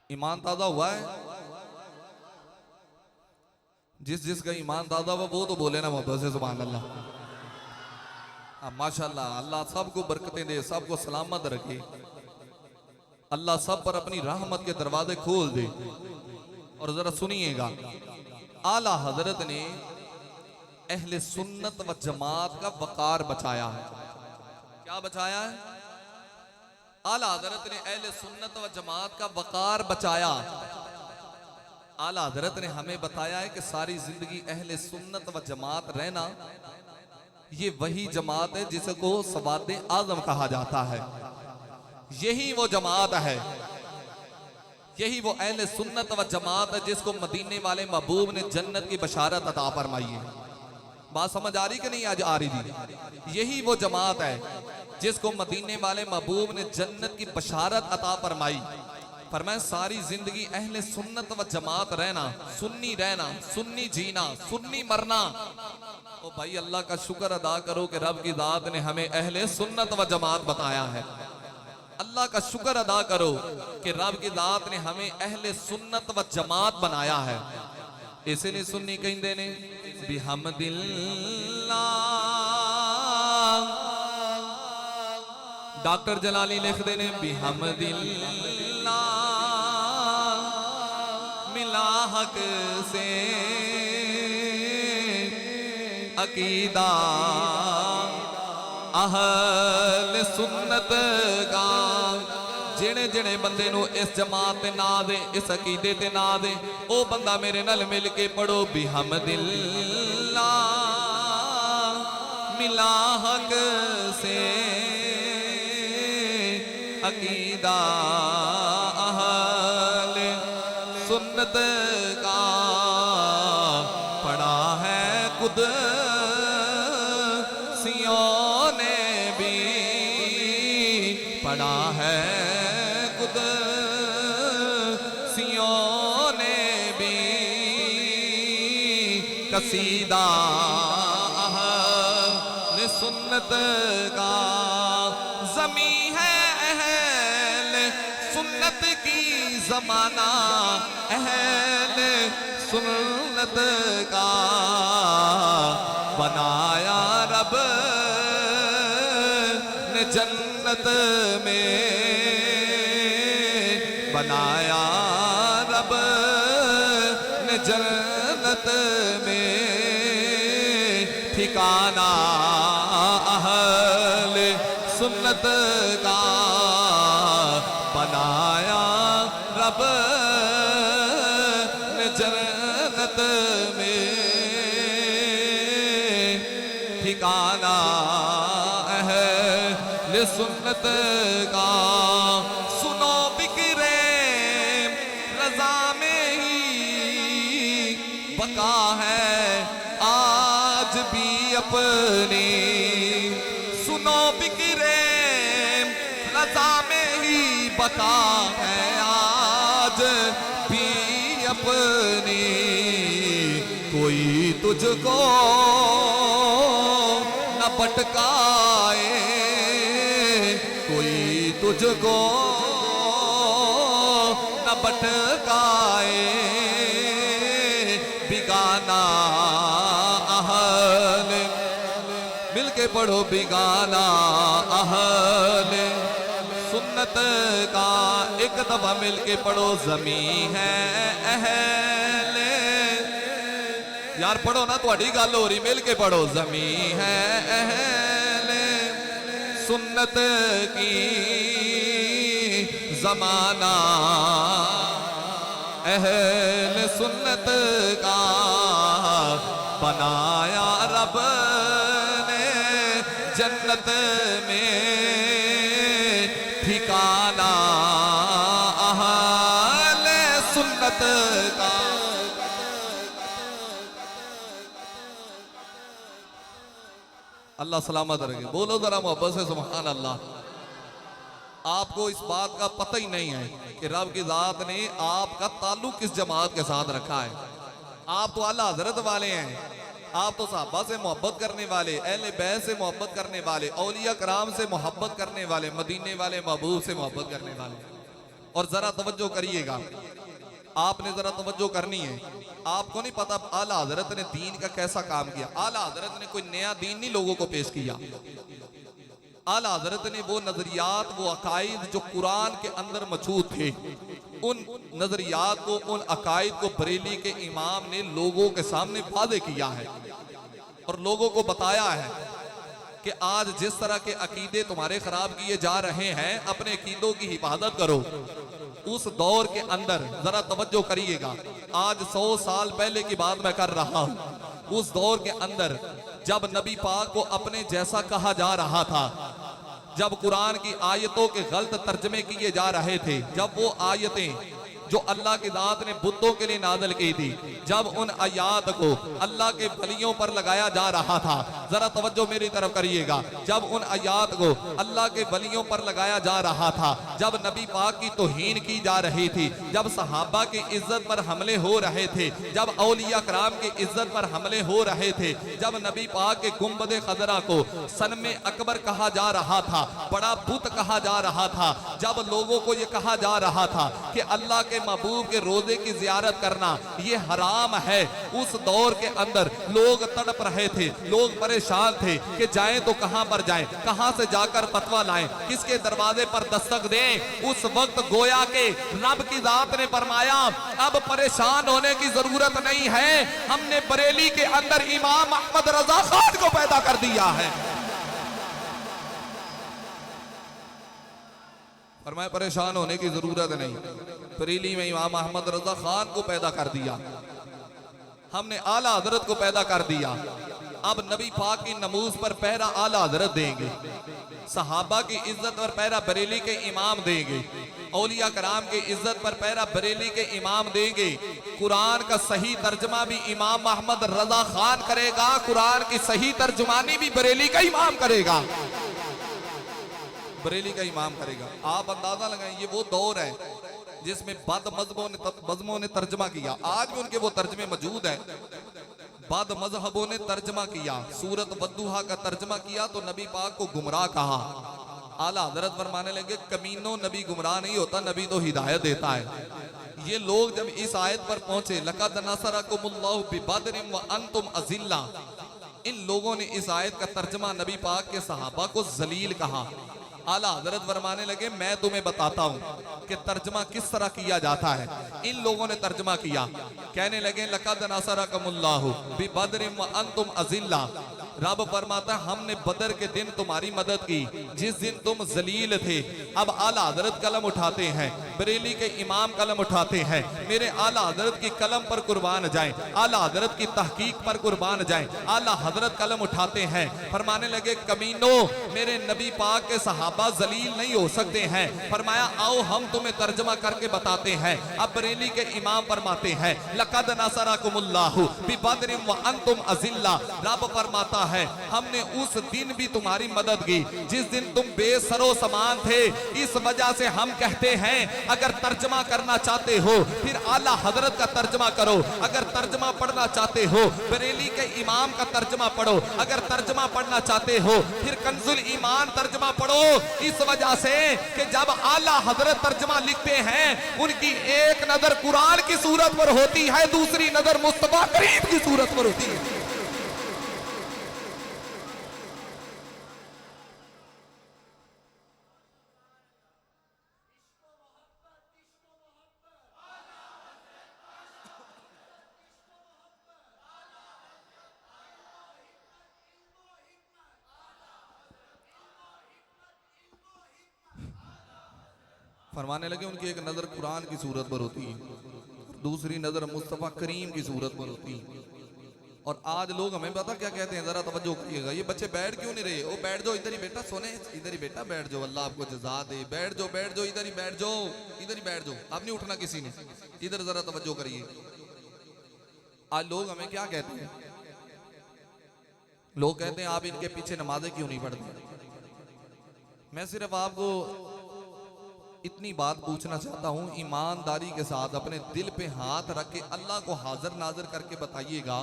ईमान ताजा हुआ है? जिसका ईमान ताजा हुआ वो तो बोले ना मोहब्बत से सुभान अल्लाह। माशाल्लाह, अल्लाह सबको बरकतें दे, सबको सलामत रखे, अल्लाह सब पर अपनी रहमत के दरवाजे खोल दे। और जरा सुनिएगा, आला हजरत ने अहले सुन्नत व जमात का वकार बचाया है। क्या बचाया है? आला हजरत ने अहले सुन्नत व जमात का वकार बचाया। आला हजरत ने हमें बताया है कि सारी जिंदगी अहले सुन्नत व जमात रहना, ये वही जमात है जिसको सवाद आजम कहा जाता है। यही वो जमात है, यही वो अहले सुन्नत व जमात है जिसको मदीने वाले महबूब ने जन्नत की बशारत अता फरमाई है। बात समझ आ रही कि नहीं आज आ रही थी? यही वो जमात है जिसको मदीने वाले महबूब ने जन्नत की बशारत अता फरमाई। फरमाया सारी जिंदगी अहले सुन्नत व जमात रहना, सुन्नी जीना, सुन्नी मरना। ओ भाई, अल्लाह का शुक्र अदा करो कि रब की जात ने हमें अहले सुन्नत व जमात बताया है। अल्लाह का शुक्र अदा करो कि रब की जात ने हमें अहले सुन्नत व जमात बनाया है। इसलिए सुन्नी कहते ने बिहमदिल्लाह। डॉक्टर जलाली लिखते ने बिहमदिल्लाह, मिला हक से अकीदा अहल सुन्नत का। जिने जिने बंदे नू इस जमात ते ना दे, इस अकीदे ते ना दे, ओ बंदा मेरे नाल मिल के पढ़ो बिहमदिल्लाह, मिला हक से अकीदा अहल सुन्नत का। पढ़ा है खुद सियों ने भी, पढ़ा है खुद सियों ने भी कसीदा अहल सुन्नत का। ज़मी है अहल सुन्नत की ज़माना, अहल सुन्नत का। बनाया रब ने जन्नत में, बनाया रब ने जन्नत में ठिकाना अहल सुन्नत का। बनाया रब ने जन्नत में ठिकाना अहल सुन्नत का। सुनो बिकरे रज़ा में ही बका है आज भी अपनी। सुनो बिकरे रज़ा में ही बका है आज भी अपनी। कोई तुझको न भटकाए, कोई तुझको न भटकाए। बिगाना अहल, मिलके पढ़ो बिगाना अहल सुन्नत का। एक दफा मिलके पढ़ो ज़मी है अहल। यार पढ़ो ना, थोड़ी गल हो रही, मिल के पढ़ो। ज़मी है अहल सुन्नत की ज़माना अहले सुन्नत का बनाया रब ने जन्नत में ठिकाना अहले सुन्नत का। अल्लाह सलामत रखे। बोलो जरा मोहब्बत से सुभान अल्लाह। आपको इस बात का पता ही नहीं है कि रब की जात ने आपका ताल्लुक किस जमात के साथ रखा है। आप तो आला हजरत वाले हैं, आप तो साहबा से मोहब्बत करने वाले, अहले बैत से मोहब्बत करने वाले, औलिया कराम से मोहब्बत करने वाले, मदीने वाले महबूब से मोहब्बत करने वाले। और जरा तवज्जो करिएगा, आपने जरा तवज्जो करनी है। आपको नहीं पता आला हजरत ने दीन का कैसा काम किया। आला हजरत ने कोई नया दीन नहीं लोगों को पेश किया। आला हजरत ने वो नजरियात, वो अकायद जो कुरान के अंदर मौजूद थे, उन नजरियात को, उन अकायद को बरेली के इमाम ने लोगों के सामने वादे किया है और लोगों को बताया है कि आज जिस तरह के अकीदे तुम्हारे खराब किए जा रहे हैं, अपने अकीदों की हिफाजत करो। उस दौर के अंदर जरा तवज्जो करिएगा, आज 100 साल पहले की बात मैं कर रहा हूं। उस दौर के अंदर जब नबी पाक को अपने जैसा कहा जा रहा था, जब कुरान की आयतों के गलत तर्जमे किए जा रहे थे, जब वो आयतें जो अल्लाह की जात ने बुतों के लिए नाज़िल की थी, जब उन आयात को अल्लाह के वलियों पर लगाया जा रहा था, जरा तवज्जो मेरी तरफ करिएगा, जब उन आयात को अल्लाह के वलियों पर लगाया जा रहा था, जब नबी पाक की तौहीन की जा रही थी, जब सहाबा की इज्जत पर हमले हो रहे थे, जब औलिया कराम की इज्जत पर हमले हो रहे थे, जब नबी पाक के गुंबद खदरा को सनमे अकबर कहा जा रहा था, बड़ा बुत कहा जा रहा था, जब लोगों को ये कहा जा रहा था कि अल्लाह के महबूब के रोजे की जियारत करना ये हराम है, उस दौर के अंदर लोग तड़प रहे थे, लोग परेशान थे कि जाएं तो कहां पर जाएं, कहां से जाकर फतवा लाएं, किसके दरवाजे पर दस्तक दें। उस वक्त गोया के रब की जात ने फरमाया अब परेशान होने की जरूरत नहीं है, हमने बरेली के अंदर इमाम अहमद रजा खान को पैदा कर दिया है। फरमाया परेशान होने की जरूरत नहीं, बरेली में इमाम अहमद रजा खान को पैदा कर दिया, हमने आला हजरत को पैदा कर दिया। अब नबी पाक की नमूज पर पहरा आला हजरत देंगे, सहाबा की इज्जत पर पहरा बरेली के इमाम देंगे, औलिया कराम की इज्जत पर पहरा बरेली के इमाम देंगे। कुरान का सही तर्जमा भी इमाम अहमद रजा खान करेगा, कुरान की सही तर्जुमानी भी बरेली का इमाम करेगा, बरेली का इमाम करेगा। आप अंदाजा लगाएं, ये वो दौर है जिसमें बद मजहबों ने तर्जमा किया, आज भी उनके वो तर्जमे मौजूद हैं। बद मजहबों ने तर्जमा किया, सूरत वद्दुहा का तर्जमा किया तो नबी पाक को गुमराह कहा। आला हजरत फरमाने लगे कमीनों, नबी गुमराह नहीं होता, नबी तो हिदायत देता है। ये लोग जब इस आयत पर पहुंचे, लक़द नसरकुमुल्लाहु बिबदरिन व अंतुम अज़िल्ला, इन लोगों ने इस आयत का तर्जमा नबी पाक के सहाबा को जलील कहा। आला हजरत फरमाने लगे मैं तुम्हें बताता हूं कि तर्जमा किस तरह किया जाता है। इन लोगों ने तर्जमा किया, कहने लगे लक़द नसरकुमुल्लाहु बिबदरिन व अंतुम अज़िल्ला, रब फरमाता हमने बदर के दिन तुम्हारी मदद की जिस दिन तुम जलील थे। अब आला हजरत कलम उठाते हैं, बरेली के इमाम कलम उठाते हैं, मेरे आला हजरत की कलम पर कुर्बान जाएं, आला हजरत की तहकीक पर कुर्बान जाएं। आला हजरत कलम उठाते हैं, फरमाने लगे कमीनो, मेरे नबी पाक के सहाबा जलील नहीं हो सकते हैं। फरमाया आओ हम तुम्हें तर्जमा करके बताते हैं। अब बरेली के इमाम फरमाते हैं लक़द नसरकुमुल्लाहु बिबदरिन व अंतुम अज़िल्ला, रब फरमाता है हमने उस दिन भी तुम्हारी मदद की जिस दिन तुम बेसरो समान थे। इस वजह से हम कहते हैं अगर तर्जमा करना चाहते हो फिर आला हजरत का तर्जमा करो, अगर तर्जमा पढ़ना चाहते हो बरेली के इमाम का तर्जमा पढ़ो, अगर तर्जमा पढ़ना चाहते हो फिर कंजुल ईमान तर्जमा पढ़ो। इस वजह से कि जब आला हजरत तर्जमा लिखते हैं उनकी एक नजर कुरान की सूरत पर होती है, दूसरी नजर मुस्तफा करीम की सूरत पर होती है। फरमाने लगे उनकी एक नजर कुरान की सूरत पर होती है, दूसरी नजर मुस्तफ़ा करीम की सूरत पर होती है। और आज लोग हमें पता क्या कहते हैं, जरा तवज्जो करिएगा, ये बच्चे बैठ क्यों नहीं रहे? ओ बैठ जाओ, इधर ही बेटा, सोने इधर ही बेटा बैठ जाओ, अल्लाह आपको जज़ा दे, बैठ जाओ, इधर ही बैठ जाओ, इधर ही बैठ जाओ, आप नहीं उठना किसी ने, इधर जरा तवज्जो करिए। आज लोग हमें क्या कहते हैं? लोग कहते हैं आप इनके पीछे नमाजें क्यों नहीं पढ़ते? मैं सिर्फ आपको इतनी बात पूछना चाहता हूं, ईमानदारी के साथ अपने दिल पे हाथ रख के अल्लाह को हाजिर नाजिर करके बताइएगा,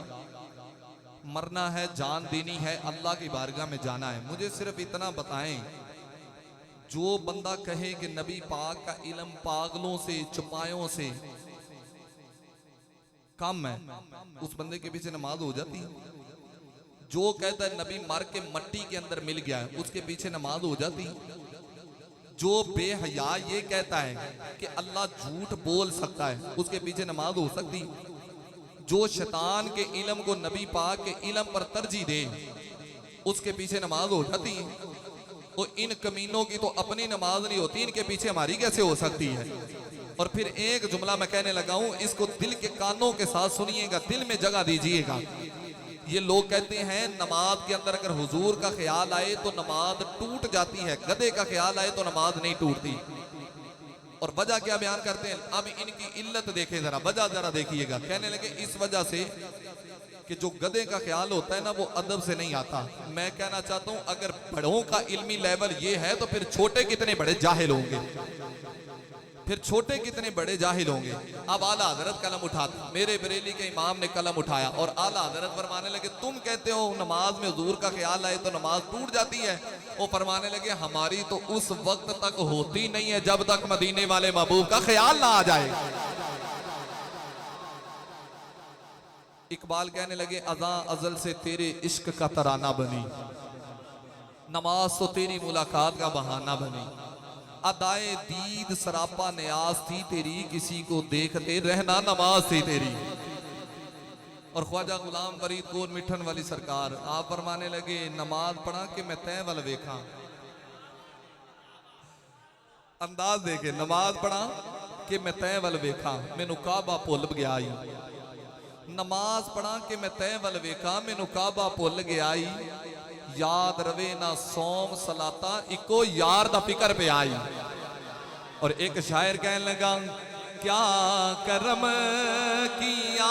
मरना है, जान देनी है, अल्लाह की बारगाह में जाना है। मुझे सिर्फ इतना बताएं, जो बंदा कहे कि नबी पाक का इल्म पागलों से, चुपायों से कम है, उस बंदे के पीछे नमाज हो जाती है। जो कहता है नबी मर के मट्टी के अंदर मिल गया है, उसके पीछे नमाज हो जाती है। जो बेहया ये कहता है कि अल्लाह झूठ बोल सकता है, उसके पीछे नमाज हो सकती। जो शैतान के इल्म को नबी पाक के इल्म पर तरजीह दे, उसके पीछे नमाज हो जाती है। और इन कमीनों की तो अपनी नमाज नहीं होती, इनके पीछे हमारी कैसे हो सकती है? और फिर एक जुमला मैं कहने लगा हूं, इसको दिल के कानों के साथ सुनिएगा, दिल में जगह दीजिएगा। ये लोग कहते हैं नमाज के अंदर अगर हुजूर का ख्याल आए तो नमाज टूट जाती है, गधे का ख्याल आए तो नमाज नहीं टूटती। और वजह क्या बयान करते हैं? अब इनकी इल्लत देखें जरा, वजह जरा देखिएगा। कहने लगे इस वजह से कि जो गधे का ख्याल होता है ना, वो अदब से नहीं आता। मैं कहना चाहता हूं, अगर बड़ों का इल्मी लेवल ये है तो फिर छोटे कितने बड़े जाहिल होंगे, फिर छोटे कितने बड़े जाहिल होंगे। अब आला हजरत कलम उठाते, मेरे बरेली के इमाम ने कलम उठाया और आला हजरत फरमाने लगे, तुम कहते हो नमाज में हुजूर का ख्याल आए तो नमाज टूट जाती है। वो फरमाने लगे, हमारी तो उस वक्त तक होती नहीं है जब तक मदीने वाले महबूब का ख्याल ना आ जाए। इकबाल कहने लगे, अज़ा अज़ल से तेरे इश्क का तराना बनी, नमाज तो तेरी मुलाकात का बहाना बनी। अदाए दीद सरापा न्याज थी तेरी, किसी को देखते रहना नमाज थी तेरी। और ख्वाजा गुलाम फरीद कोट मिठन वाली सरकार आप फरमाने लगे, नमाज पढ़ा के मैं तय वाल वेखा। अंदाज देखे, नमाज पढ़ा कि मैं तय वाल वेखा, मैनू काबा भुल गया। नमाज पढ़ा कि मैं तय वाल वेखा, मैनू काबा भुल गया। याद रवे ना सोम सलाता, इको यार दा फिकर पे आई। और एक शायर कहने लगा, क्या करम किया।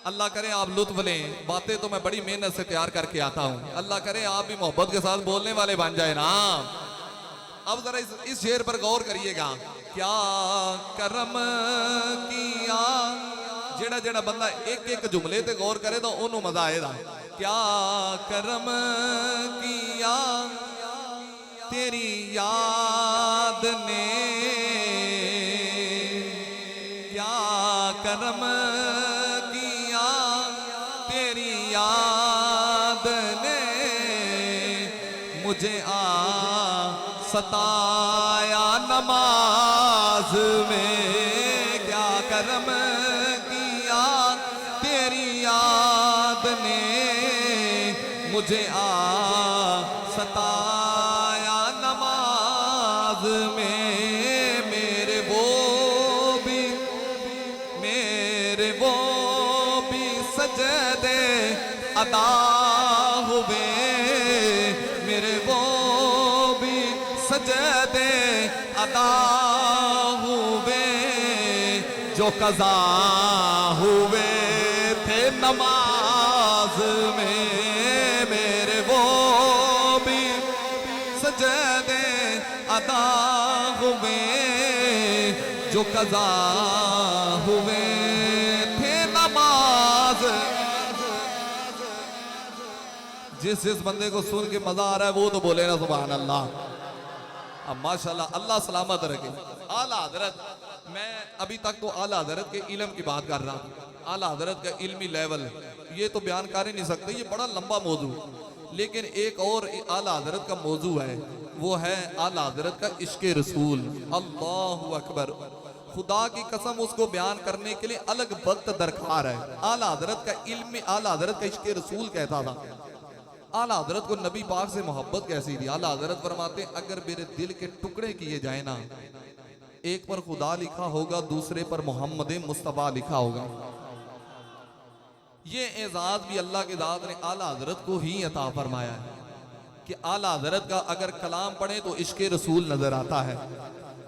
अल्लाह करे आप लुत्फ लें, बातें तो मैं बड़ी मेहनत से तैयार करके आता हूं। अल्लाह करे आप भी मोहब्बत के साथ बोलने वाले बन जाए ना। अब जरा इस शेर पर गौर करिएगा, क्या करम किया। जेड़ा जेड़ा बंदा एक एक जुमले ते गौर करे तो ओनू मजा आएगा। क्या करम किया तेरी याद ने, क्या करम किया तेरी याद ने, मुझे सताया नमाज में। क्या करम किया तेरी याद ने, मुझे सताया नमाज में। मेरे वो भी सजदे अदा हुए, मेरे वो भी सजदे अदा हुए, जो कज़ा हुए थे नमाज में। मेरे वो भी सजदे अदा हुए, जो कज़ा हुए थे नमाज। जिस बंदे को सुन के मजा आ रहा है वो तो बोले ना सुभान अल्लाह। अब माशाल्लाह, अल्लाह सलामत रखे। आला हजरत, मैं अभी तक तो आला हजरत के इल्म की बात कर रहा हूँ। आला हजरत का इल्मी लेवल ये तो बयान कर ही नहीं सकते, ये बड़ा लंबा मौजू। लेकिन एक और आला हजरत का मौजू है, वो है आला हजरत का इश्क रसूल। अल्लाहु अकबर। खुदा की कसम, उसको बयान करने के लिए अलग वक्त दरकार है। आला हजरत का इल्म, आला हजरत का इश्क रसूल कहता था। आला हजरत को नबी पाक से मोहब्बत कैसी थी? आला हजरत फरमाते, अगर मेरे दिल के टुकड़े किए जाए ना एक पर खुदा लिखा होगा, दूसरे पर मोहम्मद मुस्तफ़ा लिखा होगा। ये एजाज भी अल्लाह की दात ने आला हजरत को ही अता फरमाया है कि आला हजरत का अगर कलाम पढ़े तो इश्क़े रसूल नजर आता है,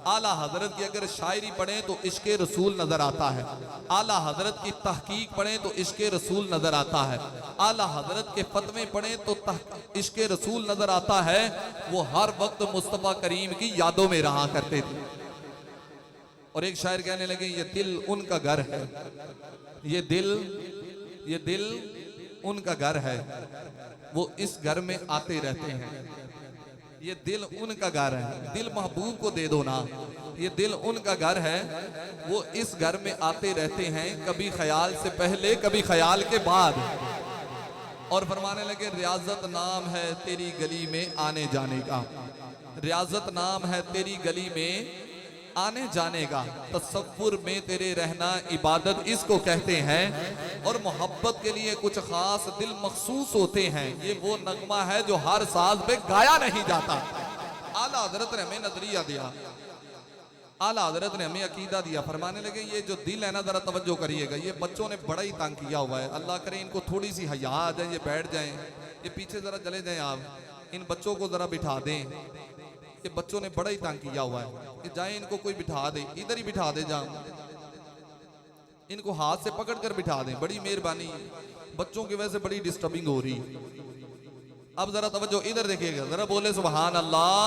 आला हजरत की अगर शायरी पढ़े तो इश्क़े रसूल नजर आता है, आला हजरत की तहकीक पढ़े तो इश्क़े रसूल नजर आता है, आला हजरत के फतवे पढ़े तो इश्क़े रसूल नजर आता है। वो हर वक्त मुस्तफ़ा करीम की यादों में रहा करते थे। और एक शायर कहने लगे, ये दिल उनका घर है, ये दिल उनका घर है, वो इस घर में आते रहते हैं। ये दिल उनका घर है, दिल महबूब को दे दो ना, ये दिल उनका घर है, वो इस घर में आते रहते हैं, कभी ख्याल से पहले कभी ख्याल के बाद। और फरमाने लगे, रियाजत नाम है तेरी गली में आने जाने का, रियाजत नाम है तेरी गली में आने जाने का, तसव्वुर में तेरे रहना इबादत इसको कहते हैं। और मोहब्बत के लिए कुछ खास दिल मखसूस होते हैं, ये वो नगमा है जो हर साज में गाया नहीं जाता। आला हजरत ने हमें नजरिया दिया, आला हजरत ने हमें अकीदा दिया। फरमाने लगे, ये जो दिल है ना, जरा तवज्जो करिएगा, ये बच्चों ने बड़ा ही तंग किया हुआ है। अल्लाह करे इनको थोड़ी सी हया आ जाए, ये बैठ जाएं, ये पीछे जरा चले जाएं, आप इन बच्चों को जरा बिठा दें। ये बच्चों ने बड़ा ही तंग किया हुआ है, कि जाए इनको कोई बिठा दे, इधर ही बिठा दे, जा इनको हाथ से पकड़ कर बिठा दें, बड़ी मेहरबानी। बच्चों की वजह से बड़ी डिस्टर्बिंग हो रही। अब जरा तवज्जो इधर देखिएगा, जरा बोले सुभान अल्लाह।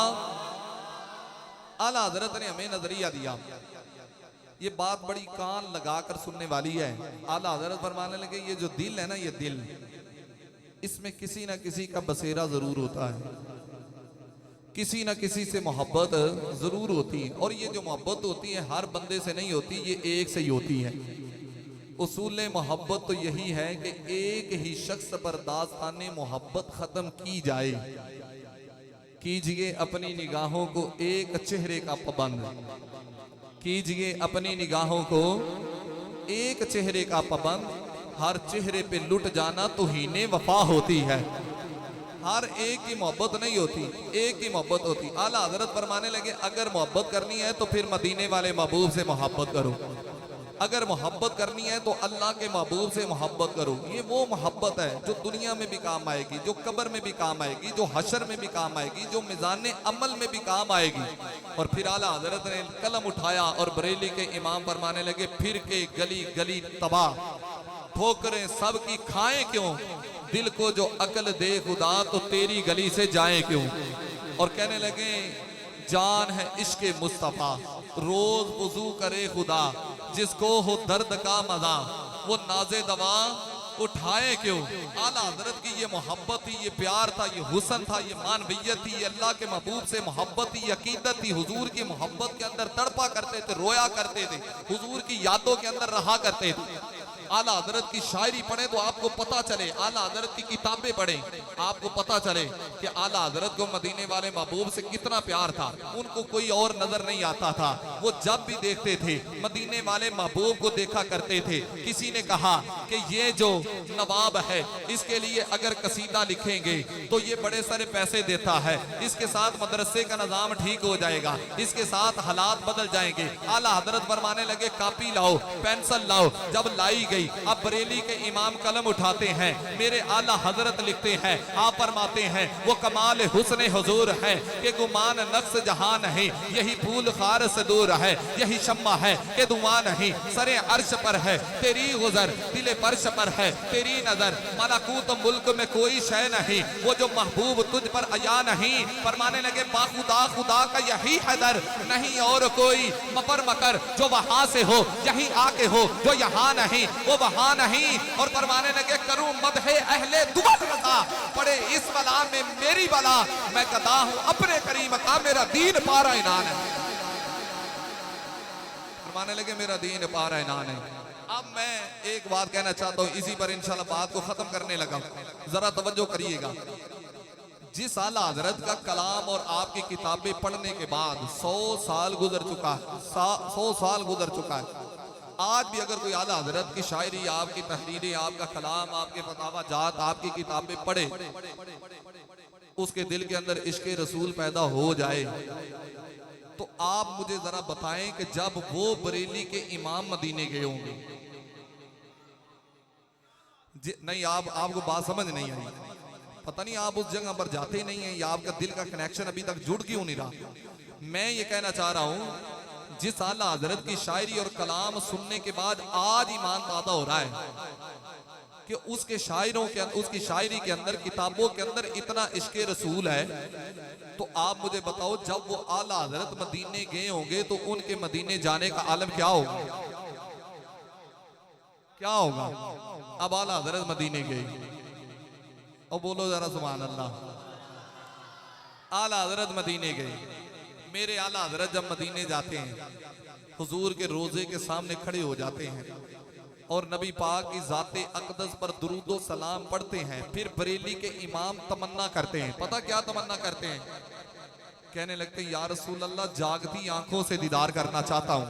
आला हजरत ने हमें नजरिया दिया, ये बात बड़ी कान लगाकर सुनने वाली है। आला हजरत फरमाने लगे, ये जो दिल है ना, ये दिल, इसमें किसी ना किसी का बसेरा जरूर होता है, किसी ना किसी से मोहब्बत जरूर होती है। और ये जो मोहब्बत होती है हर बंदे से नहीं होती, ये एक से ही होती है। उसूल मोहब्बत तो यही है कि एक ही शख्स पर दास्ताने मोहब्बत खत्म की जाए। कीजिए अपनी निगाहों को एक चेहरे का पाबंद, कीजिए अपनी निगाहों को एक चेहरे का पाबंद, हर चेहरे पे लुट जाना तो हीने वफा होती है। हर एक की मोहब्बत नहीं होती, एक की मोहब्बत होती। आला हजरत फरमाने लगे, अगर मोहब्बत करनी है तो फिर मदीने वाले महबूब से मोहब्बत करो, अगर मोहब्बत करनी है तो अल्लाह के महबूब से मोहब्बत करो। ये वो मोहब्बत है जो दुनिया में भी काम आएगी, जो कब्र में भी काम आएगी, जो हशर में भी काम आएगी, जो मिजान अमल में भी काम आएगी। और फिर आला हजरत ने कलम उठाया और बरेली के इमाम फरमाने लगे, फिर के गली गली तबाह, ठोकरें सब की खाएं क्यों, दिल को जो अकल दे खुदा तो तेरी गली से जाए क्यों। और कहने लगे, जान है इश्क़े मुस्तफ़ा, रोज वुज़ू करे खुदा, जिसको हो दर्द का मजा वो नाज़े दवा उठाए क्यों। आला हजरत की ये मोहब्बत थी, ये प्यार था, ये हुस्न था, ये मानवियत थी, ये अल्लाह के महबूब से मोहब्बत थी, अकीदत थी। हुजूर की मोहब्बत के अंदर तड़पा करते थे, रोया करते थे, हुजूर की यादों के अंदर रहा करते थे। आला हजरत की शायरी पढ़े तो आपको पता चले, आला हजरत की किताबें पढ़े आपको पता चले कि आला हजरत को मदीने वाले महबूब से कितना प्यार था। उनको कोई और नजर नहीं आता था, वो जब भी देखते थे मदीने वाले महबूब को देखा करते थे। किसी ने कहा कि ये जो नवाब है, इसके लिए अगर कसीदा लिखेंगे तो ये बड़े सारे पैसे देता है, इसके साथ मदरसे का निजाम ठीक हो जाएगा, इसके साथ हालात बदल जाएंगे। आला हजरत फरमाने लगे, कापी लाओ, पेंसिल लाओ। जब लाई गई, अब बरेली के इमाम कलम उठाते हैं, मेरे आला हजरत लिखते हैं, आप फरमाते हैं, वो कमाल हुस्न हुजूर है कि गुमान नक्स जहां नहीं, यही फूल खार से दूर है, यही शम्मा है कि दुआ नहीं, सरे अर्श पर है तेरी गुजर, दिले फर्श पर है तेरी नजर, मलकूत मुल्क में कोई शय नहीं, वो जो महबूब तुझ पर अया नहीं। फरमाने लगे, बाखुदा खुदा का यही है दर, नहीं और कोई मपर मकर, जो वहां से हो यही आके हो, जो यहाँ नहीं वो वहां नहीं। और फरमाने लगे, करूं मदहे अहले दुआ रज़ा, पड़े इस बला में मेरी बला, मैं गदा हूं अपने करीम का, मेरा दीन पारा इनान है। फरमाने लगे, मेरा दीन पारा इनान है। अब मैं एक बात कहना चाहता हूं, इसी पर इंशाल्लाह बात को खत्म करने लगा, जरा तवज्जो करिएगा। जिस आला हजरत का कलाम और आपकी किताबें पढ़ने के बाद 100 साल गुजर चुका है, 100 साल गुजर चुका है। आज भी अगर कोई आला हजरत की शायरी, आपकी तहरीरें, आपका कलाम, आपके फतावा जात, आपकी किताबें पढ़े, उसके दिल के अंदर इश्क़े रसूल पैदा हो जाए तो आप मुझे जरा बताएं कि जब वो बरेली के इमाम मदीने गए होंगे, नहीं आपको बात समझ नहीं आई, पता नहीं आप उस जगह पर जाते नहीं हैं या आपका दिल का कनेक्शन अभी तक जुड़ क्यों नहीं रहा। मैं ये कहना चाह रहा हूं जिस आला हजरत की शायरी और कलाम सुनने के बाद आज ईमान ताज़ा हो रहा है कि उसके शायरों के उसकी शायरी के अंदर, किताबों के अंदर इतना इश्क़े रसूल है, तो आप मुझे बताओ जब वो आला हजरत मदीने गए होंगे तो उनके मदीने जाने का आलम क्या होगा, क्या होगा। अब आला हजरत मदीने गए और बोलो जरा सुभान अल्लाह, आला हजरत मदीने गए। मेरे आला हजरत जब मदीने जाते हैं हुजूर के रोजे के सामने खड़े हो जाते हैं और नबी पाक की जाते अक़दस पर दुरूदो सलाम पढ़ते हैं, फिर बरेली के इमाम तमन्ना करते हैं। पता क्या तमन्ना करते हैं? कहने लगते हैं या रसूल अल्लाह जागती आंखों से दीदार करना चाहता हूं,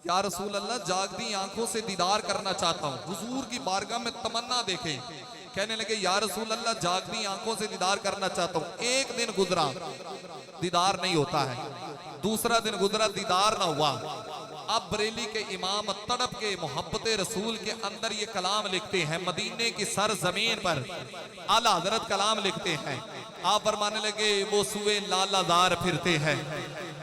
या रसूल अल्लाह जागती आंखों से दीदार करना चाहता हूं। हुजूर की बारगाह में तमन्ना देखें, कहने लगे या रसूल अल्लाह जागती आंखों से दीदार करना चाहता हूं। एक दिन गुजरा दीदार नहीं होता है, दूसरा दिन गुजरा दीदार ना हुआ। अब बरेली के इमाम तड़प के मोहब्बत रसूल के अंदर ये कलाम लिखते हैं, मदीने की सर जमीन पर आला हजरत कलाम लिखते हैं। आप फरमाने लगे वो सुए लालाजार फिरते हैं,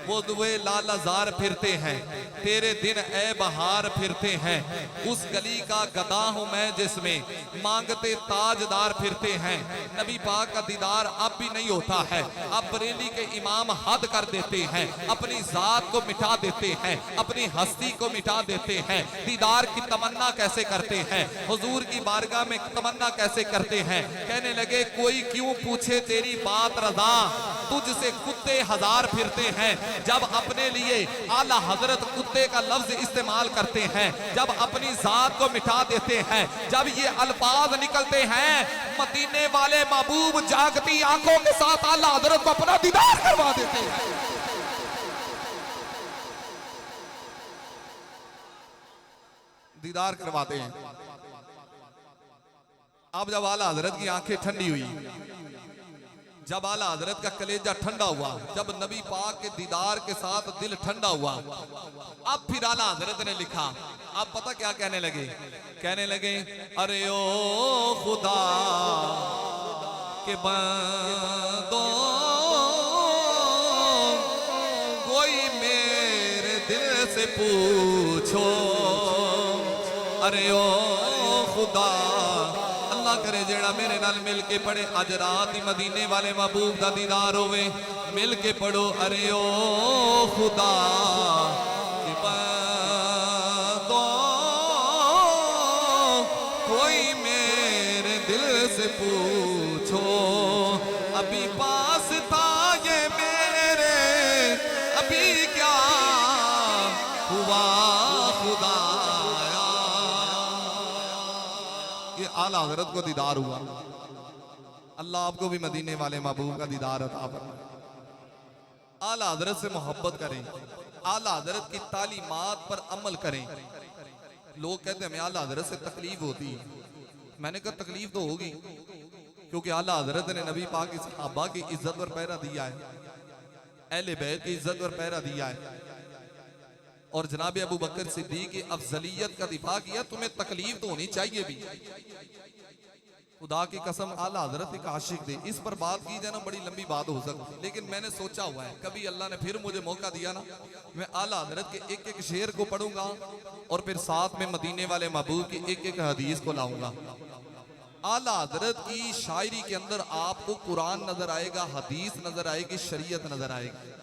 वो दुए लालाजार फिरते हैं, तेरे दिन ए बहार फिरते हैं, उस गली का गदा हूं मैं जिसमें मांगते ताजदार फिरते हैं। नबी पाक का दीदार अब भी नहीं होता है। अब बरेली के इमाम हद कर देते हैं, अपनी जात को मिटा देते हैं, अपनी हस्ती को मिटा देते हैं। दीदार की तमन्ना कैसे करते हैं, हुजूर की बारगाह में तमन्ना कैसे करते हैं। कहने लगे कोई क्यों पूछे तेरी बात रजा, तुझसे कुत्ते हजार फिरते हैं। जब अपने लिए आला हजरत कुत्ते का लफ्ज इस्तेमाल करते हैं, जब अपनी जात को मिटा देते हैं, जब ये अल्फाज निकलते हैं, मदीने वाले महबूब जागती आंखों के साथ आला हजरत को अपना दीदार करवा देते हैं। दीदार करवाते हैं। अब जब आला हजरत की आंखें ठंडी हुई, जब आला हजरत का कलेजा ठंडा हुआ, जब नबी पाक के दीदार के साथ दिल ठंडा हुआ, अब फिर आला हजरत ने लिखा। अब पता क्या कहने लगे? कहने लगे अरे ओ खुदा के बंदों कोई मेरे दिल से पूछो, अरे ओ खुदा अल्लाह करे जेड़ा मेरे नाल मिल के पढ़े अज रात ही मदीने वाले महबूब दा दीदार होवे। मिल के पढ़ो अरे ओ खुदा के बंदों कोई मेरे दिल से पूछो, अभी पास था ये मेरे अभी क्या हुआ खुदा। आला हजरत को दीदार हुआ। अल्लाह आपको भी मदीने वाले महबूब का दीदार अता फरमाए। आला हजरत से मोहब्बत करें, आला हजरत की तालीमात पर अमल करें। लोग कहते हैं हमें आला हजरत से तकलीफ होती है। मैंने कहा तकलीफ तो होगी, क्योंकि आला हजरत ने नबी पाक की सहाबा की इज्जत पर पहरा दिया है, अहले बैत की इज्जत पर पहरा दिया है, और जनाब अबू बकर सिद्दीक की अफजलियत का दिफा किया। तुम्हें तकलीफ तो होनी चाहिए भी। खुदा की कसम आला हजरत एक आशिक दे, इस पर बात की जाए ना बड़ी लंबी बात हो सकती, लेकिन मैंने सोचा हुआ है कभी अल्लाह ने फिर मुझे मौका दिया ना, मैं आला हजरत के एक एक शेर को पढ़ूंगा और फिर साथ में मदीने वाले महबूब की एक एक हदीस को लाऊंगा। आला हजरत की शायरी के अंदर आपको कुरान नजर आएगा, हदीस नजर आएगी, शरीयत नजर आएगी।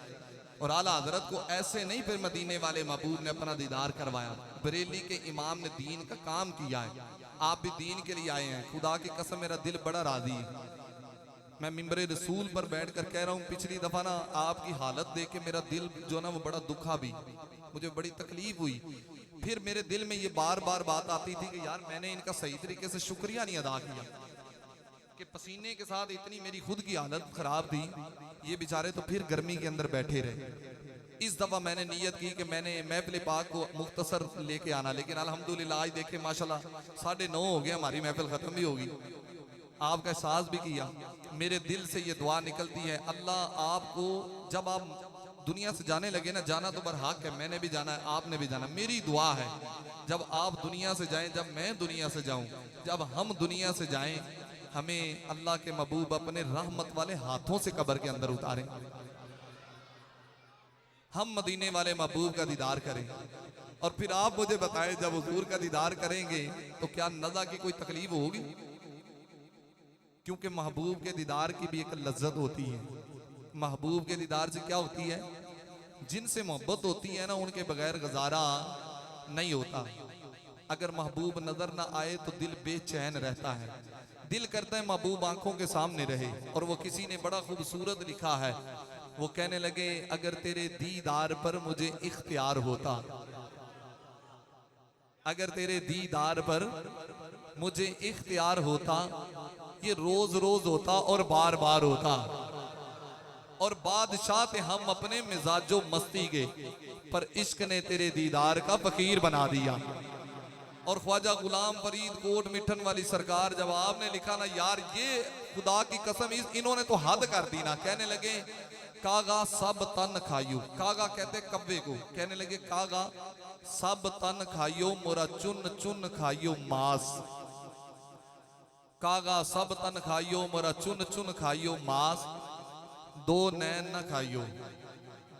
और आला हजरत को ऐसे नहीं फिर मदीने वाले महबूब ने अपना दीदार करवाया, बरेली के इमाम ने दीन का काम किया है। आप भी दीन के लिए आए हैं। खुदा की कसम मेरा दिल बड़ा राजी है। मैं मिंबरे रसूल पर बैठकर कह रहा हूँ, पिछली दफा ना आपकी हालत देख के मेरा दिल जो ना वो बड़ा दुखा भी, मुझे बड़ी तकलीफ हुई। फिर मेरे दिल में ये बार बार बात आती थी कि यार मैंने इनका सही तरीके से शुक्रिया नहीं अदा किया, कि पसीने के साथ इतनी मेरी खुद की हालत खराब थी, ये बेचारे तो फिर गर्मी के अंदर बैठे रहे। इस दफा मैंने नियत की कि मैंने महफिल पाक को मुख्तसर लेके आना, लेकिन अल्हम्दुलिल्लाह आज देखे माशाल्लाह 9:30 हो गया, हमारी महफिल खत्म भी होगी। आपका एहसास भी किया, मेरे दिल से ये दुआ निकलती है, अल्लाह आपको जब आप दुनिया से जाने लगे ना, जाना तो बरहक है, मैंने भी जाना है, आपने भी जाना, मेरी दुआ है जब आप दुनिया से जाएं, जब मैं दुनिया से जाऊं, जब हम दुनिया से जाएं, हमें अल्लाह के महबूब अपने रहमत वाले हाथों से कब्र के अंदर उतारें, हम मदीने वाले महबूब का दीदार करें। और फिर आप मुझे बताएं, जब हुजूर का दीदार करेंगे तो क्या नज़ा की कोई तकलीफ होगी? क्योंकि महबूब के दीदार की भी एक लज्जत होती है। महबूब के दीदार से क्या होती है? जिनसे मोहब्बत होती है ना, उनके बगैर गुजारा नहीं होता। अगर महबूब नजर ना आए तो दिल बेचैन रहता है, दिल करता है महबूब आंखों के सामने रहे। और वो किसी ने बड़ा खूबसूरत लिखा है, वो कहने लगे, अगर तेरे दीदार पर मुझे इख्तियार होता, अगर तेरे दीदार पर मुझे इख्तियार होता, ये रोज रोज होता और बार बार होता, और बादशाह थे हम अपने मिजाजो मस्ती के, पर इश्क ने तेरे दीदार का फकीर बना दिया। और ख्वाजा गुलाम फरीद कोट मिठन वाली सरकार, जब आपने लिखा ना यार, ये खुदा की कसम, इन्होंने तो हद कर दी ना, कहने लगे कागा सब तन खाइयो, कागा कहते कब्बे को, कहने लगे कागा सब तन खाइयो, मोरा चुन चुन खाइयो मांस, कागा सब तन खाइयो, मोरा चुन चुन खाइयो मांस, दो नैन न खाइयो,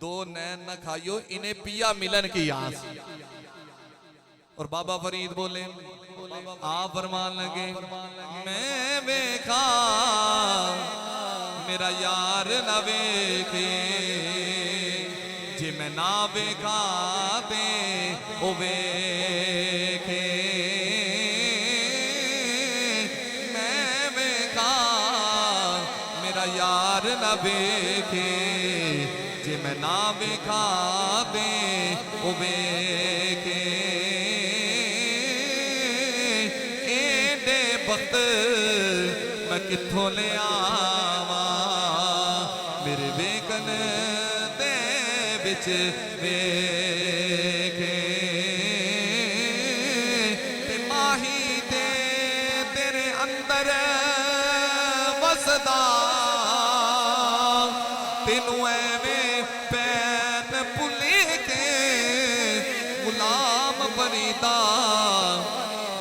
दो नैन न खाइयो, इन्हें पिया मिलन की आस। और बाबा फरीद बोले, आप फरमान लगे, मैं देखा मेरा यार ना वेखे, जे मैं ना वेखा ते ओ वेखे, मैं वेखा मेरा यार ना वेखे, जे मैं ना वेखा ते ओ वेखे, वक्त मैं किथों ले आवा, मेरे वेकन दे बिच वेखे, ते माही दे तेरे अंदर वसदा, तेनू एवें पैन भुले के गुलाम फरीदा,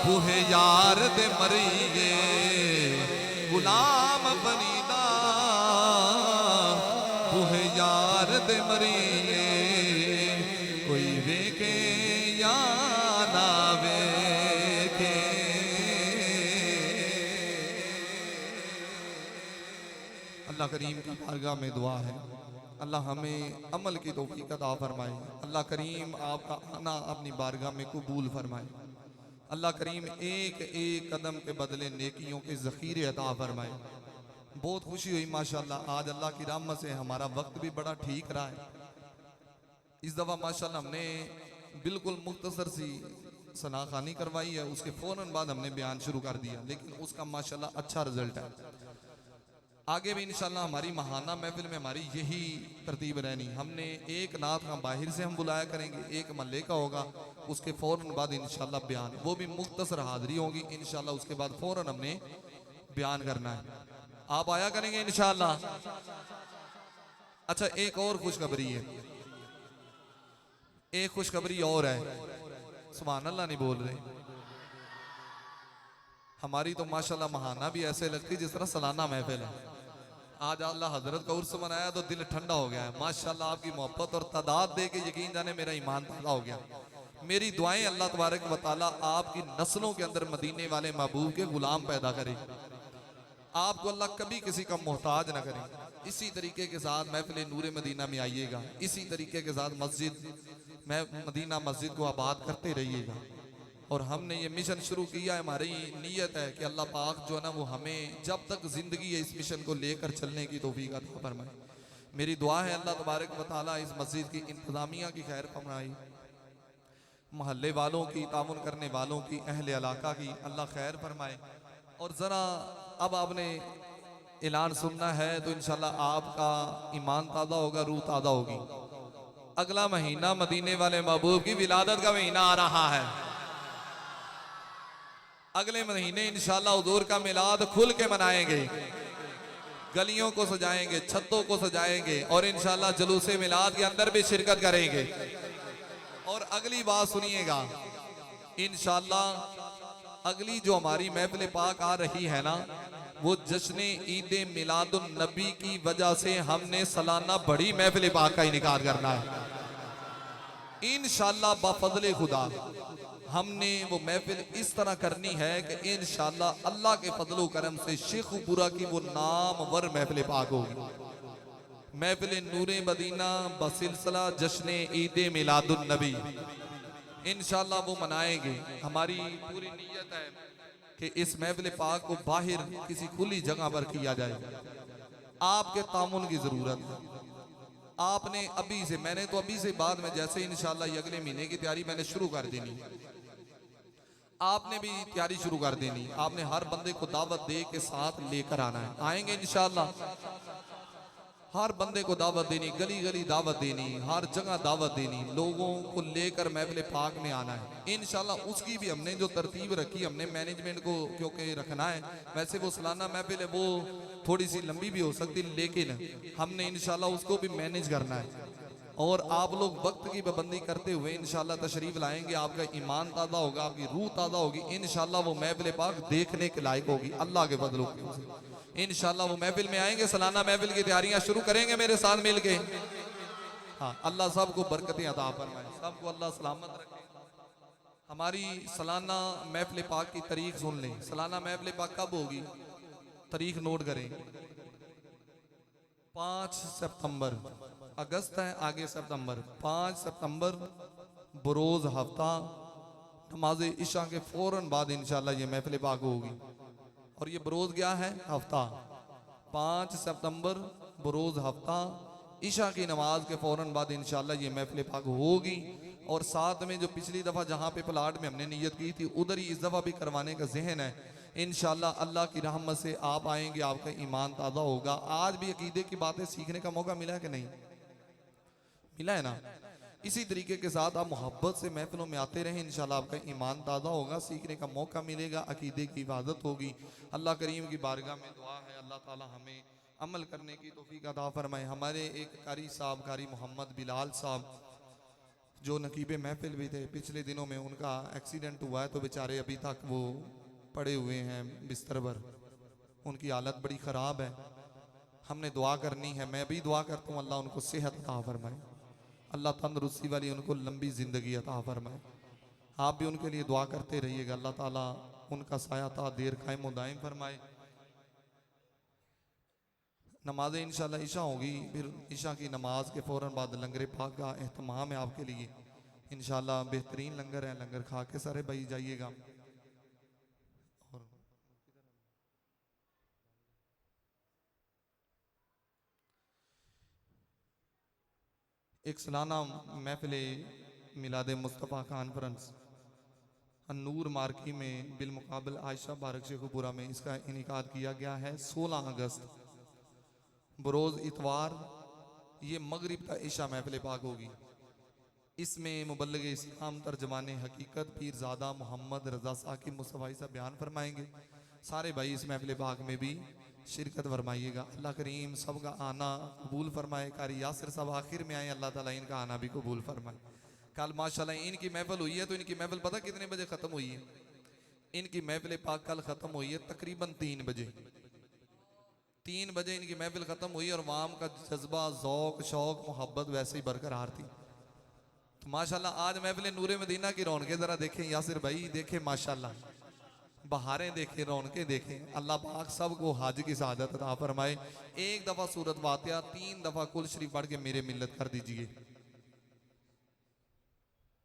बूहे यार दे मरीए गुलाम फरीदा, बूहे यार दे मरीए, कोई वेखे या ना वेखे। अल्लाह करीम की बारगाह में दुआ है, अल्लाह हमें अमल की तौफीक अता फरमाए। अल्लाह करीम आपका आना अपनी बारगाह में कबूल फरमाए। अल्लाह करीम एक एक कदम के बदले नेकियों के ज़ख़ीरे अता फरमाए। बहुत खुशी हुई माशाल्लाह, आज अल्लाह की रहमत से हमारा वक्त भी बड़ा ठीक रहा है। इस दफ़ा माशाल्लाह हमने बिल्कुल मुख्तसर सी सनाखानी करवाई है, उसके फ़ौरन बाद हमने बयान शुरू कर दिया, लेकिन उसका माशाल्लाह अच्छा रिजल्ट है। आगे भी इंशाल्लाह हमारी महाना महफिल में हमारी यही तरतीब रहनी। हमने एक नात का बाहर से हम बुलाया करेंगे, एक मल्ले का होगा, उसके फौरन बाद इंशाल्लाह बयान, वो भी मुख्तसर हाज़री होगी इंशाल्लाह, उसके बाद फौरन हमने बयान करना है। आप आया करेंगे इंशाल्लाह। अच्छा, एक और खुशखबरी है, एक खुशखबरी और है, सुभान अल्लाह नहीं बोल रहे। हमारी तो माशाल्लाह महाना भी ऐसे लगती जिस तरह सालाना महफिल है। आज अल्लाह हजरत का उर्स मनाया तो दिल ठंडा हो गया है माशाल्लाह। आपकी मोहब्बत और तादाद दे के यकीन जाने मेरा ईमान ताज़ा हो गया। मेरी दुआएं अल्लाह तबारक व तआला आपकी नस्लों के अंदर मदीने वाले महबूब के गुलाम पैदा करे, आपको अल्लाह कभी किसी का मोहताज ना करे। इसी तरीके के साथ महफिल नूर मदीना में आइएगा, इसी तरीके के साथ मस्जिद मदीना मस्जिद को आबाद करते रहिएगा। और हमने ये मिशन शुरू किया है, हमारी नीयत है कि अल्लाह पाक जो है ना वो हमें जब तक जिंदगी है इस मिशन को लेकर चलने की तौफीक अता फरमाए। मेरी दुआ है अल्लाह तबारक व तआला इस मस्जिद की इंतजामिया की खैर फरमाए, महल्ले वालों की, तामुन करने वालों की, अहले इलाका की अल्लाह खैर फरमाए। और ज़रा अब आपने ऐलान सुनना है तो इंशाल्लाह आपका ईमान ताज़ा होगा, रूह ताज़ा होगी। अगला महीना मदीने वाले महबूब की विलादत का महीना आ रहा है। अगले महीने इंशाल्लाह हुजूर का मिलाद खुल के मनाएंगे, गलियों को सजाएंगे, छतों को सजाएंगे और इंशाल्लाह जुलूसे मिलाद के अंदर भी शिरकत करेंगे। और अगली बात सुनिएगा, इंशाल्लाह अगली जो हमारी महफिल पाक आ रही है ना, वो जश्न ईद मिलादुन नबी की वजह से हमने सालाना बड़ी महफिल पाक का इनकार करना है इंशाल्लाह बाफजले खुदा। हमने वो महफिल इस तरह करनी है कि इंशाल्लाह अल्लाह के फजलो करम से शेखुपुरा की वो नामवर महफिल पाक होगी, महफिल नूरे मदीना बसिलसिला जश्न ईद मिलादुन नबी। इंशाल्लाह वो मनाएंगे। हमारी पूरी नीयत है कि इस महफिल पाक को बाहर किसी खुली जगह पर किया जाए। आपके तामुन की जरूरत है। आपने अभी से, मैंने तो अभी से बाद में जैसे इंशाल्लाह अगले महीने की तैयारी मैंने शुरू कर देनी, आपने भी तैयारी शुरू कर देनी। आपने हर बंदे को दावत दे के साथ लेकर आना है। आएंगे इंशाल्लाह, हर बंदे को दावत देनी, गली गली दावत देनी, हर जगह दावत देनी, लोगों को लेकर महफिल पाक में आना है इंशाल्लाह। उसकी भी हमने जो तरतीब रखी, हमने मैनेजमेंट को क्योंकि रखना है। वैसे वो सालाना महफिल है, वो थोड़ी सी लंबी भी हो सकती, लेकिन हमने इंशाल्लाह उसको भी मैनेज करना है। और आप लोग वक्त की पाबंदी करते हुए इंशाल्लाह तशरीफ लाएंगे, आपका ईमान ताज़ा होगा, आपकी रूह ताज़ा होगी इंशाल्लाह। वो महफिल पाक देखने के लायक होगी अल्लाह के फजलों से। इंशाल्लाह वो महफिल में आएंगे, सालाना महफिल की तैयारियां शुरू करेंगे मेरे साथ मिलके। हाँ, अल्लाह सबको बरकतें अता फरमाए, सबको अल्लाह सलामत रखे। हमारी सालाना महफिल पाक की तारीख सुन लें। सालाना महफिल पाक कब होगी, तारीख नोट करें। 5 सितंबर, अगस्त है आगे सितंबर, 5 सितंबर बरोज हफ्ता नमाज इशा के फौरन बाद इंशाल्लाह ये महफिल पाक होगी। और ये बरोज क्या है, हफ्ता। 5 सितंबर बरोज हफ्ता इशा की नमाज के फौरन बाद इंशाल्लाह ये महफिल पाक होगी। और साथ में जो पिछली दफ़ा जहाँ पे प्लाट में हमने नियत की थी, उधर ही इस दफ़ा भी करवाने का जहन है इंशाल्लाह। अल्लाह की रहमत से आप आएंगे, आपका ईमान ताज़ा होगा। आज भी अकीदे की बातें सीखने का मौका मिला है कि नहीं मिला है ना। इसी तरीके के साथ आप मोहब्बत से महफिलों में आते रहें, इंशाल्लाह आपका ईमान ताज़ा होगा, सीखने का मौका मिलेगा, अकीदे की हिफाजत होगी। अल्लाह करीम की बारगाह में दुआ है अल्लाह ताला हमें अमल करने की तौफीक अता फरमाए। हमारे एक कारी साहब, कारी मोहम्मद बिलाल साहब, जो नकीब महफिल भी थे, पिछले दिनों में उनका एक्सीडेंट हुआ है, तो बेचारे अभी तक वो पड़े हुए हैं बिस्तर पर, उनकी हालत बड़ी ख़राब है। हमने दुआ करनी है, मैं भी दुआ करता हूँ अल्लाह उनको सेहत अता फरमाए, अल्लाह तंदरुस्ती वाली उनको लंबी ज़िंदगी अता फरमाए। आप भी उनके लिए दुआ करते रहिएगा, अल्लाह ताला उनका साया ता देर कायम व दायम फरमाए। नमाज इंशाल्लाह इशा होगी, फिर इशा की नमाज के फ़ौरन बाद लंगर पाक का एहतमाम है आपके लिए इंशाल्लाह। बेहतरीन लंगर है, लंगर खा के सारे भाई जाइएगा। और एक सालाना महफिल मिलाद मुस्तफ़ा कॉन्फ्रेंस नूर मार्की में बिलमुकाबल आयशा बारक शेखुपुरा में इसका इनेकाद किया गया है 16 अगस्त बरोज़ इतवार। ये मगरिब का इशा महफिल पाक होगी। इसमें मुबल्लिग इस्लाम तर्जमान हकीकत पीरज़ादा मोहम्मद रज़ा साकिब मुस्तफ़ा साहब बयान फरमाएंगे। सारे भाई इस महफिल पाक में भी शिरकत फरमाइएगा। अल्लाह करीम सबका आना कबूल फरमाए। कारी यासिर साहब आखिर में आए, अल्लाह ताला इनका आना भी कबूल फरमाए। कल माशाल्लाह इनकी महफिल हुई है, तो इनकी महफिल पता कितने बजे ख़त्म हुई है? इनकी महफिल पाक कल ख़त्म हुई है तकरीबन 3 बजे। 3 बजे इनकी महफिल ख़त्म हुई और वाम का जज्बा, ज़ौक़, शौक़, मोहब्बत वैसे ही बरकरार थी। तो माशाल्लाह आज महफिल नूरे मदीना की रौनकें ज़रा देखें यासिर भाई, देखें माशाल्लाह, बहारें देखें, रौनकें देखें। अल्लाह पाक सबको हज की सआदत अता फरमाए। एक दफ़ा सूरत वाक़िया 3 दफ़ा कुल शरीफ पढ़ के मेरे मिल्लत कर दीजिए।